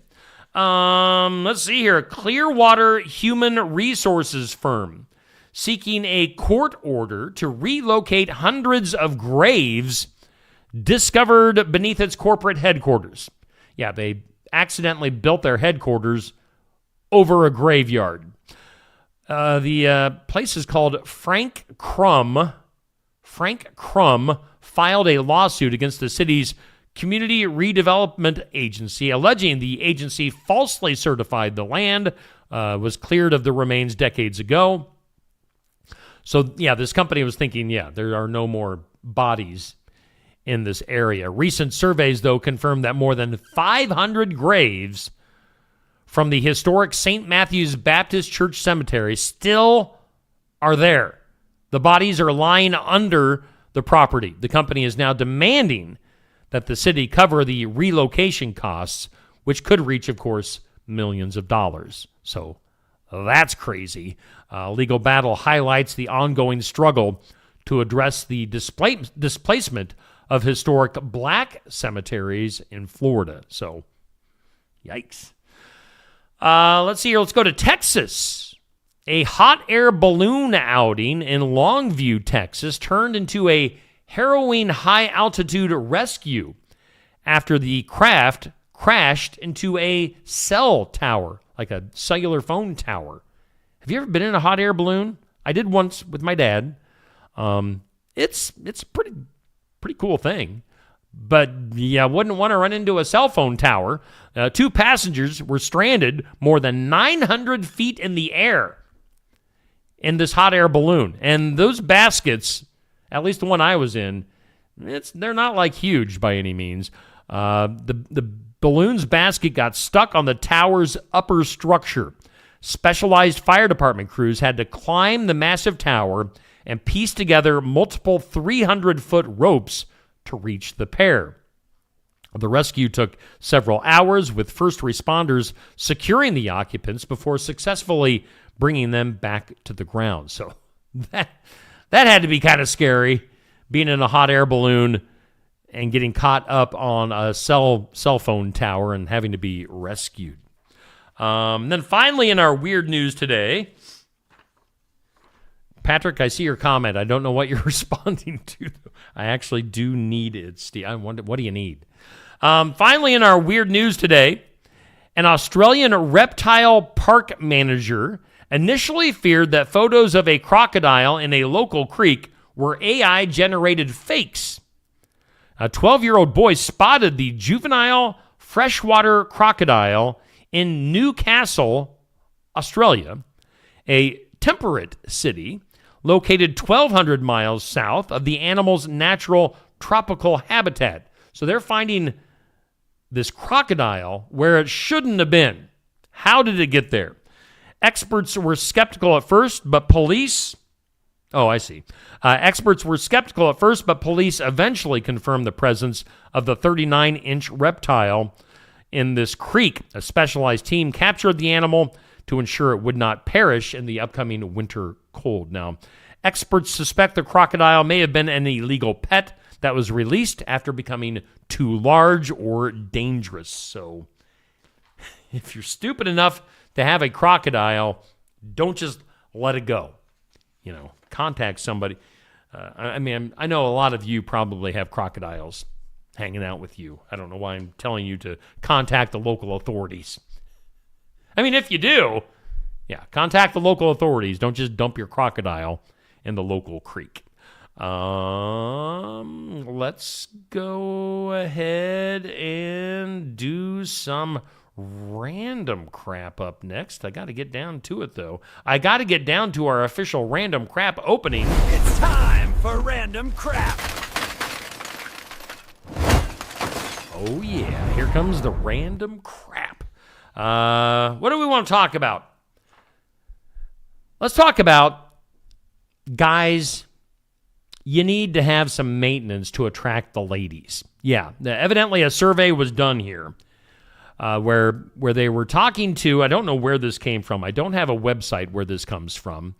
Let's see here. Clearwater Human Resources firm seeking a court order to relocate hundreds of graves discovered beneath its corporate headquarters. Yeah, they accidentally built their headquarters over a graveyard. The place is called Frank Crum. Frank Crum filed a lawsuit against the city's Community Redevelopment Agency, alleging the agency falsely certified the land was cleared of the remains decades ago. So, yeah, this company was thinking, there are no more bodies in this area. Recent surveys, though, confirmed that more than 500 graves from the historic St. Matthew's Baptist Church Cemetery still are there. The bodies are lying under the property. The company is now demanding that the city cover the relocation costs, which could reach, of course, millions of dollars. So that's crazy. Legal battle highlights the ongoing struggle to address the displacement of historic black cemeteries in Florida. So, yikes. Let's see here. Let's go to Texas. A hot air balloon outing in Longview, Texas, turned into a harrowing high-altitude rescue after the craft crashed into a cell tower, like a cellular phone tower. Have you ever been in a hot air balloon? I did once with my dad. It's pretty cool thing. But you wouldn't want to run into a cell phone tower. 2 passengers were stranded more than 900 feet in the air in this hot air balloon. And those baskets, at least the one I was in, they're not like huge by any means. The balloon's basket got stuck on the tower's upper structure. Specialized fire department crews had to climb the massive tower and piece together multiple 300-foot ropes to reach the pair. The rescue took several hours, with first responders securing the occupants before successfully bringing them back to the ground. So that had to be kind of scary, being in a hot air balloon and getting caught up on a cell phone tower and having to be rescued. Then finally, in our weird news today, Patrick, I see your comment. I don't know what you're responding to. I actually do need it, Steve. I wonder, what do you need? Finally, in our weird news today, an Australian reptile park manager initially feared that photos of a crocodile in a local creek were AI-generated fakes. A 12-year-old boy spotted the juvenile freshwater crocodile in Newcastle, Australia, a temperate city located 1,200 miles south of the animal's natural tropical habitat. So they're finding this crocodile where it shouldn't have been. How did it get there? Experts were skeptical at first, but police... Oh, I see. Experts were skeptical at first, but police eventually confirmed the presence of the 39-inch reptile in this creek. A specialized team captured the animal to ensure it would not perish in the upcoming winter cold. Now, experts suspect the crocodile may have been an illegal pet that was released after becoming too large or dangerous. So, if you're stupid enough to have a crocodile, don't just let it go. Contact somebody. I know a lot of you probably have crocodiles hanging out with you. I don't know why I'm telling you to contact the local authorities. If you do, contact the local authorities. Don't just dump your crocodile in the local creek. Let's go ahead and do some random crap up next. I got to get down to it, though. I got to get down to our official random crap opening. It's time for random crap. Oh, yeah. Here comes the random crap. What do we want to talk about? Let's talk about, guys, you need to have some maintenance to attract the ladies. Yeah, evidently a survey was done here where they were talking to, I don't know where this came from. I don't have a website where this comes from.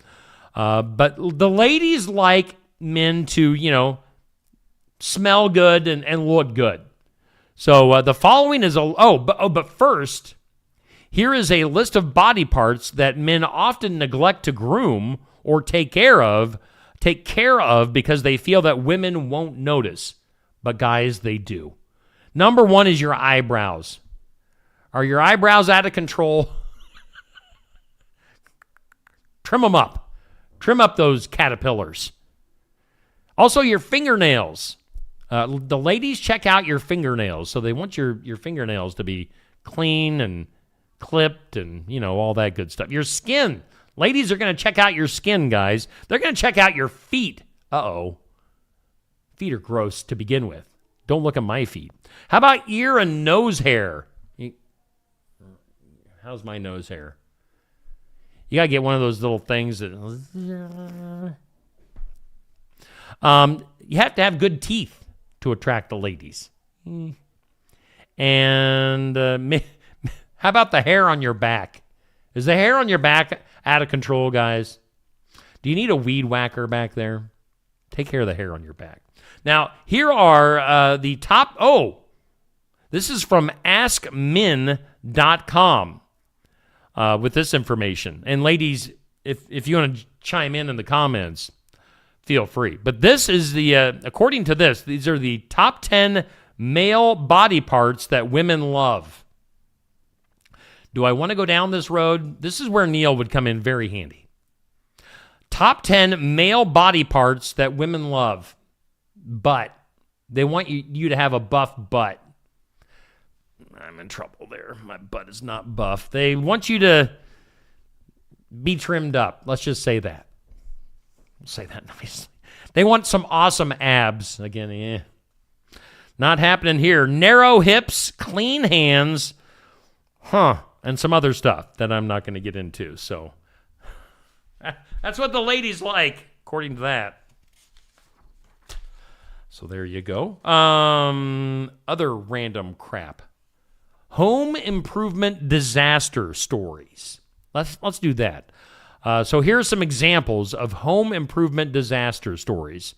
But the ladies like men to, smell good and look good. So the following is but first, here is a list of body parts that men often neglect to groom or take care of because they feel that women won't notice. But guys, they do. Number 1 is your eyebrows. Are your eyebrows out of control? Trim them up. Trim up those caterpillars. Also, your fingernails. The ladies check out your fingernails, so they want your fingernails to be clean and clipped and, all that good stuff. Your skin. Ladies are going to check out your skin, guys. They're going to check out your feet. Uh-oh. Feet are gross to begin with. Don't look at my feet. How about ear and nose hair? How's my nose hair? You got to get one of those little things that... you have to have good teeth to attract the ladies. And how about the hair on your back? Is the hair on your back out of control, guys? Do you need a weed whacker back there? Take care of the hair on your back. Now, here are the top... Oh, this is from AskMen.com with this information. And ladies, if you want to chime in the comments, feel free. But this is the, according to this, these are the top 10 male body parts that women love. Do I want to go down this road? This is where Neil would come in very handy. Top 10 male body parts that women love. Butt. They want you to have a buff butt. I'm in trouble there. My butt is not buff. They want you to be trimmed up. Let's just say that. We'll say that nicely. They want some awesome abs. Again, not happening here. Narrow hips, clean hands, and some other stuff that I'm not going to get into. So that's what the ladies like, according to that. So there you go. Other random crap. Home improvement disaster stories. Let's do that. So here are some examples of home improvement disaster stories.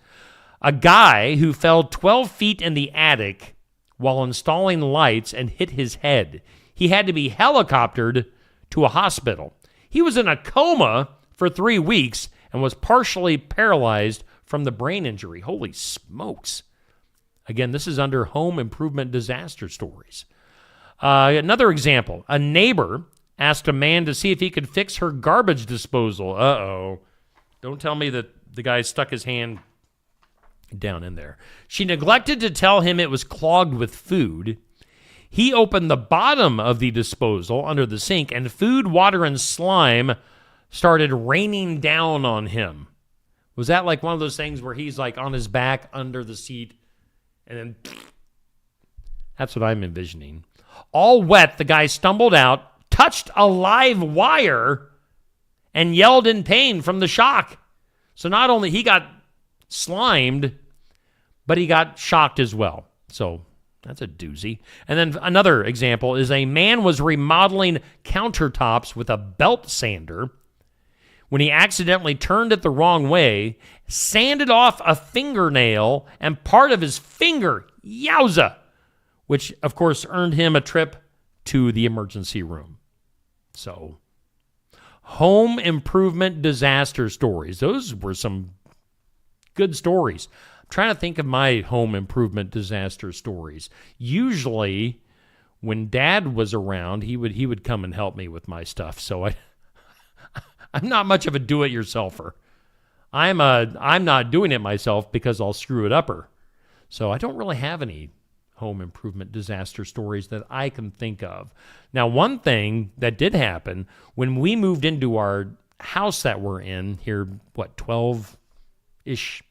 A guy who fell 12 feet in the attic while installing lights and hit his head. He had to be helicoptered to a hospital. He was in a coma for 3 weeks and was partially paralyzed from the brain injury. Holy smokes. Again, this is under home improvement disaster stories. Another example. A neighbor asked a man to see if he could fix her garbage disposal. Uh-oh. Don't tell me that the guy stuck his hand down in there. She neglected to tell him it was clogged with food. He opened the bottom of the disposal under the sink, and food, water, and slime started raining down on him. Was that like one of those things where he's like on his back under the seat, and then that's what I'm envisioning. All wet, the guy stumbled out, touched a live wire, and yelled in pain from the shock. So not only he got slimed, but he got shocked as well. So that's a doozy. And then another example is a man was remodeling countertops with a belt sander when he accidentally turned it the wrong way, sanded off a fingernail and part of his finger. Yowza! Which, of course, earned him a trip to the emergency room. So, home improvement disaster stories. Those were some good stories. I'm trying to think of my home improvement disaster stories. Usually, when Dad was around, he would come and help me with my stuff. So I'm not much of a do-it-yourselfer. I'm not doing it myself because I'll screw it upper. So I don't really have any home improvement disaster stories that I can think of. Now, one thing that did happen when we moved into our house that we're in here, 12-ish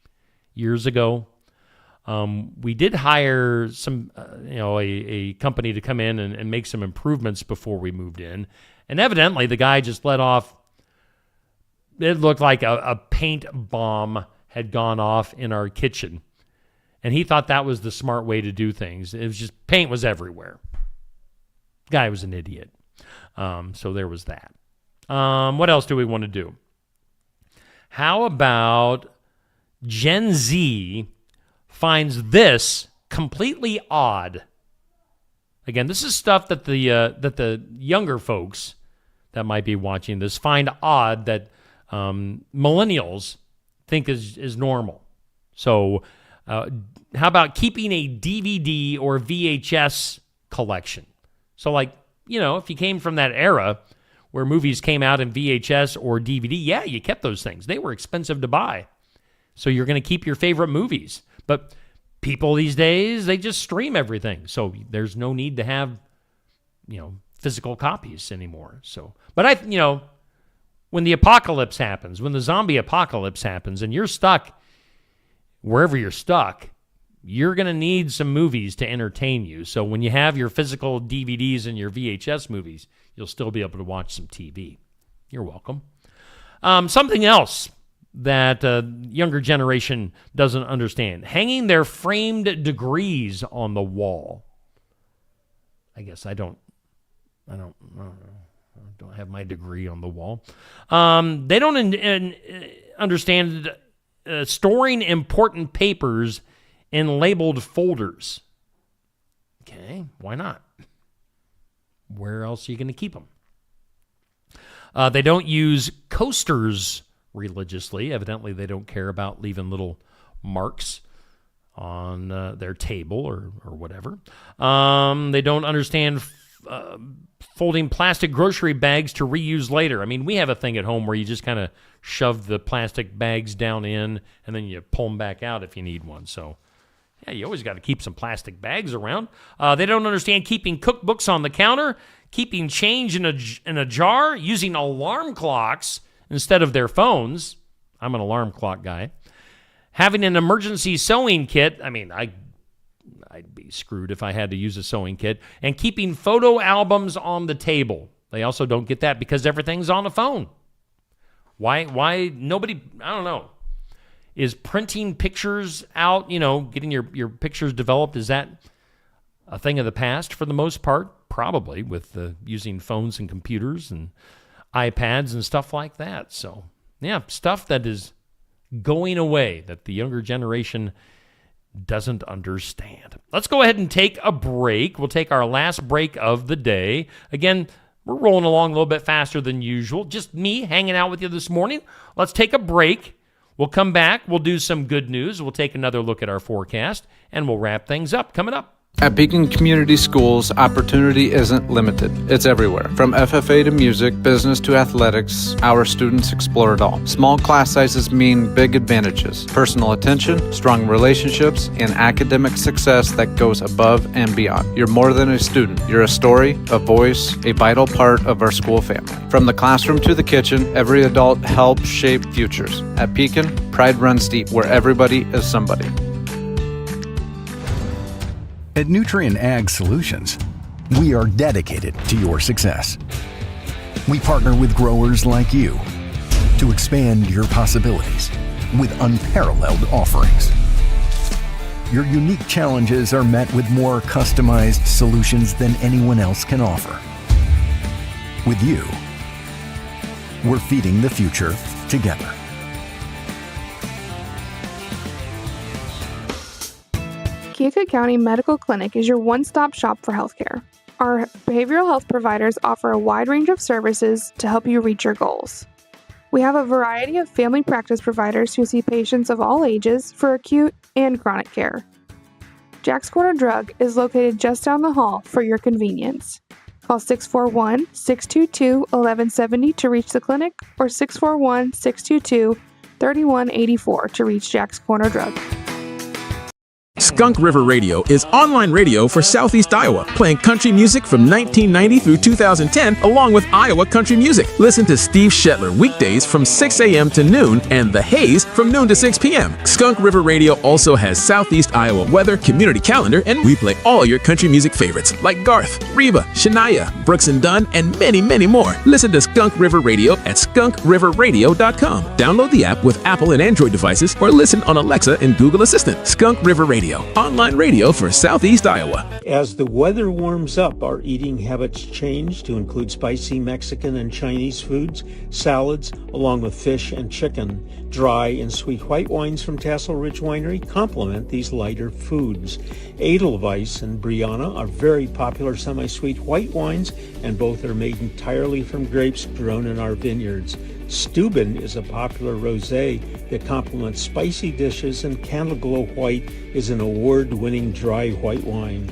years ago, we did hire some, a company to come in and make some improvements before we moved in. And evidently, the guy just let off, it looked like a paint bomb had gone off in our kitchen. And he thought that was the smart way to do things. It was just, paint was everywhere. Guy was an idiot. So there was that. What else do we want to do? How about Gen Z finds this completely odd? Again, this is stuff that the younger folks that might be watching this find odd that millennials think is normal. So how about keeping a DVD or VHS collection? So like, if you came from that era where movies came out in VHS or DVD, yeah, you kept those things. They were expensive to buy. So you're going to keep your favorite movies. But people these days, they just stream everything. So there's no need to have, physical copies anymore. So, but when the apocalypse happens, when the zombie apocalypse happens and you're stuck wherever you're stuck, you're going to need some movies to entertain you. So when you have your physical DVDs and your VHS movies, you'll still be able to watch some TV. You're welcome. Something else that younger generation doesn't understand. Hanging their framed degrees on the wall. I guess I don't have my degree on the wall. They don't understand storing important papers in labeled folders. Okay, why not? Where else are you going to keep them? They don't use coasters religiously. Evidently, they don't care about leaving little marks on their table or whatever. They don't understand folding plastic grocery bags to reuse later. I mean, we have a thing at home where you just kind of shove the plastic bags down in, and then you pull them back out if you need one. So, yeah, you always got to keep some plastic bags around. They don't understand keeping cookbooks on the counter, keeping change in a jar, using alarm clocks instead of their phones. I'm an alarm clock guy. Having an emergency sewing kit. I mean, I'd be screwed if I had to use a sewing kit. And keeping photo albums on the table. They also don't get that because everything's on the phone. Why nobody, I don't know. Is printing pictures out, getting your pictures developed, is that a thing of the past for the most part? Probably, with using phones and computers and iPads and stuff like that. So, yeah, stuff that is going away that the younger generation doesn't understand. Let's go ahead and take a break. We'll take our last break of the day. Again, we're rolling along a little bit faster than usual. Just me hanging out with you this morning. Let's take a break. We'll come back. We'll do some good news. We'll take another look at our forecast, and we'll wrap things up coming up. At Beacon Community Schools, opportunity isn't limited. It's everywhere. From FFA to music, business to athletics, our students explore it all. Small class sizes mean big advantages. Personal attention, strong relationships, and academic success that goes above and beyond. You're more than a student. You're a story, a voice, a vital part of our school family. From the classroom to the kitchen, every adult helps shape futures. At Beacon, pride runs deep, where everybody is somebody. At Nutrient Ag Solutions, we are dedicated to your success. We partner with growers like you to expand your possibilities with unparalleled offerings. Your unique challenges are met with more customized solutions than anyone else can offer. With you, we're feeding the future together. Keokuk County Medical Clinic is your one-stop shop for healthcare. Our behavioral health providers offer a wide range of services to help you reach your goals. We have a variety of family practice providers who see patients of all ages for acute and chronic care. Jack's Corner Drug is located just down the hall for your convenience. Call 641-622-1170 to reach the clinic or 641-622-3184 to reach Jack's Corner Drug. Skunk River Radio is online radio for Southeast Iowa, playing country music from 1990 through 2010, along with Iowa country music. Listen to Steve Shetler weekdays from 6 a.m. to noon, and The Haze from noon to 6 p.m. Skunk River Radio also has Southeast Iowa weather, community calendar, and we play all your country music favorites like Garth, Reba, Shania, Brooks and Dunn, and many, many more. Listen to Skunk River Radio at skunkriverradio.com. Download the app with Apple and Android devices, or listen on Alexa and Google Assistant. Skunk River Radio. Online radio for Southeast Iowa. As the weather warms up, our eating habits change to include spicy Mexican and Chinese foods, salads, along with fish and chicken. Dry and sweet white wines from Tassel Ridge Winery complement these lighter foods. Edelweiss and Brianna are very popular semi-sweet white wines, and both are made entirely from grapes grown in our vineyards. Steuben is a popular rosé that complements spicy dishes, and Candle Glow White is an award-winning dry white wine.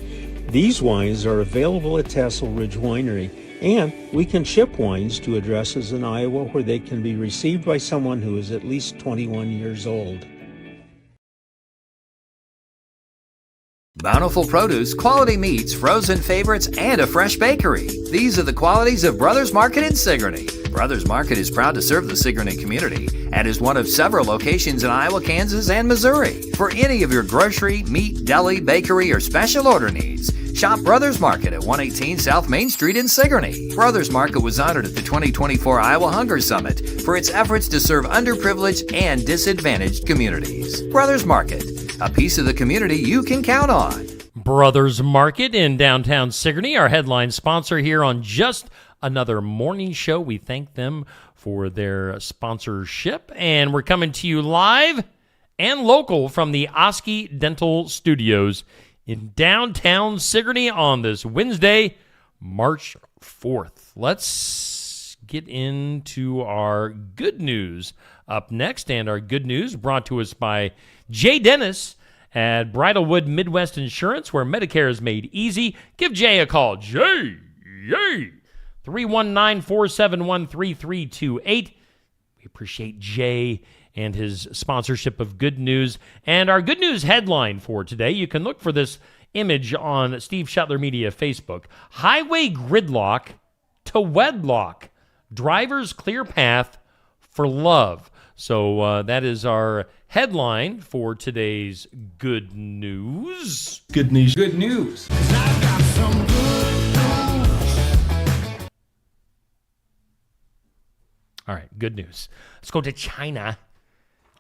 These wines are available at Tassel Ridge Winery, and we can ship wines to addresses in Iowa where they can be received by someone who is at least 21 years old. Bountiful produce, quality meats, frozen favorites, and a fresh bakery. These are the qualities of Brothers Market in Sigourney. Brothers Market is proud to serve the Sigourney community and is one of several locations in Iowa, Kansas, and Missouri. For any of your grocery, meat, deli, bakery, or special order needs, shop Brothers Market at 118 South Main Street in Sigourney. Brothers Market was honored at the 2024 Iowa Hunger Summit for its efforts to serve underprivileged and disadvantaged communities. Brothers Market, a piece of the community you can count on. Brothers Market in downtown Sigourney, our headline sponsor here on Just Another Morning Show. We thank them for their sponsorship, and we're coming to you live and local from the Osky Dental Studios in downtown Sigourney on this Wednesday, March 4th. Let's get into our good news up next, and our good news brought to us by Jay Dennis at Bridalwood Midwest Insurance, where Medicare is made easy. Give Jay a call. Jay! Yay! 319-471-3328. We appreciate Jay and his sponsorship of Good News. And our Good News headline for today, you can look for this image on Steve Shetler Media Facebook. Highway gridlock to wedlock. Drivers clear path for love. So that is our headline for today's Good News. Good news. Good news. All right, good news. Let's go to China.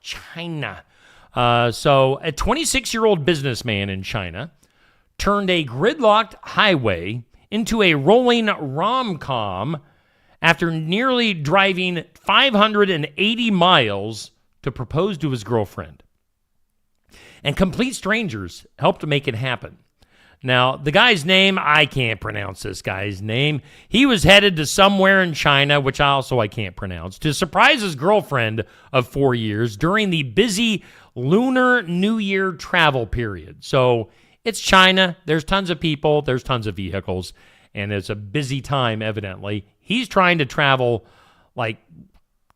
So a 26-year-old businessman in China turned a gridlocked highway into a rolling rom-com after nearly driving 580 miles to propose to his girlfriend. And complete strangers helped to make it happen. Now, the guy's name, I can't pronounce this guy's name. He was headed to somewhere in China, which I can't pronounce, to surprise his girlfriend of 4 years during the busy Lunar New Year travel period. So it's China. There's tons of people. There's tons of vehicles. And it's a busy time, evidently. He's trying to travel like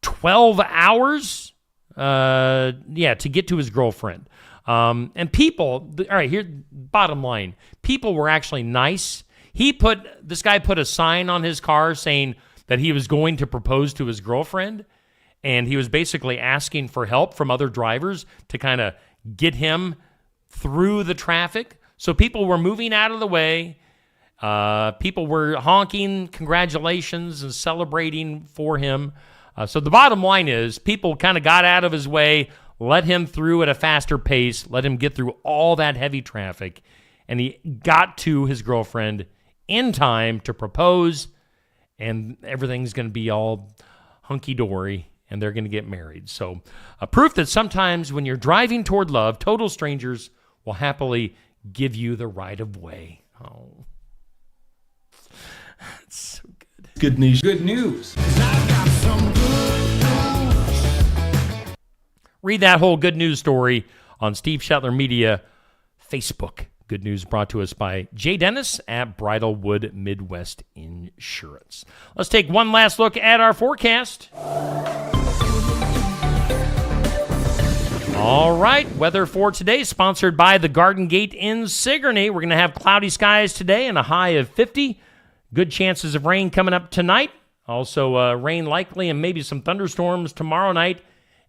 12 hours to get to his girlfriend. And people, all right, here, bottom line, people were actually nice. This guy put a sign on his car saying that he was going to propose to his girlfriend, and he was basically asking for help from other drivers to kind of get him through the traffic. So people were moving out of the way. People were honking congratulations and celebrating for him. So the bottom line is people kind of got out of his way, let him through at a faster pace, let him get through all that heavy traffic, and he got to his girlfriend in time to propose, and everything's going to be all hunky-dory, and they're going to get married. So proof that sometimes when you're driving toward love, total strangers will happily give you the right of way. Oh, that's so good. Good news. Good news. Read that whole good news story on Steve Shetler Media Facebook. Good news brought to us by Jay Dennis at Bridalwood Midwest Insurance. Let's take one last look at our forecast. All right, weather for today sponsored by the Garden Gate in Sigourney. We're going to have cloudy skies today and a high of 50. Good chances of rain coming up tonight. Also rain likely and maybe some thunderstorms tomorrow night.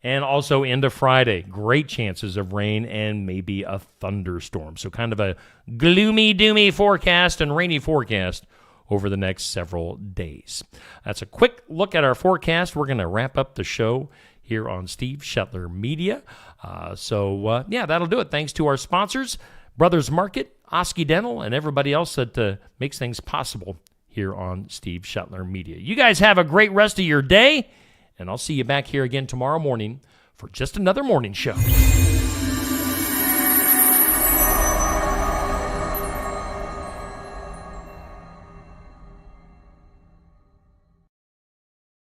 And also into Friday, great chances of rain and maybe a thunderstorm. So kind of a gloomy, doomy forecast and rainy forecast over the next several days. That's a quick look at our forecast. We're going to wrap up the show here on Steve Shetler Media. That'll do it. Thanks to our sponsors, Brothers Market, Osky Dental, and everybody else that makes things possible here on Steve Shetler Media. You guys have a great rest of your day. And I'll see you back here again tomorrow morning for just another morning show.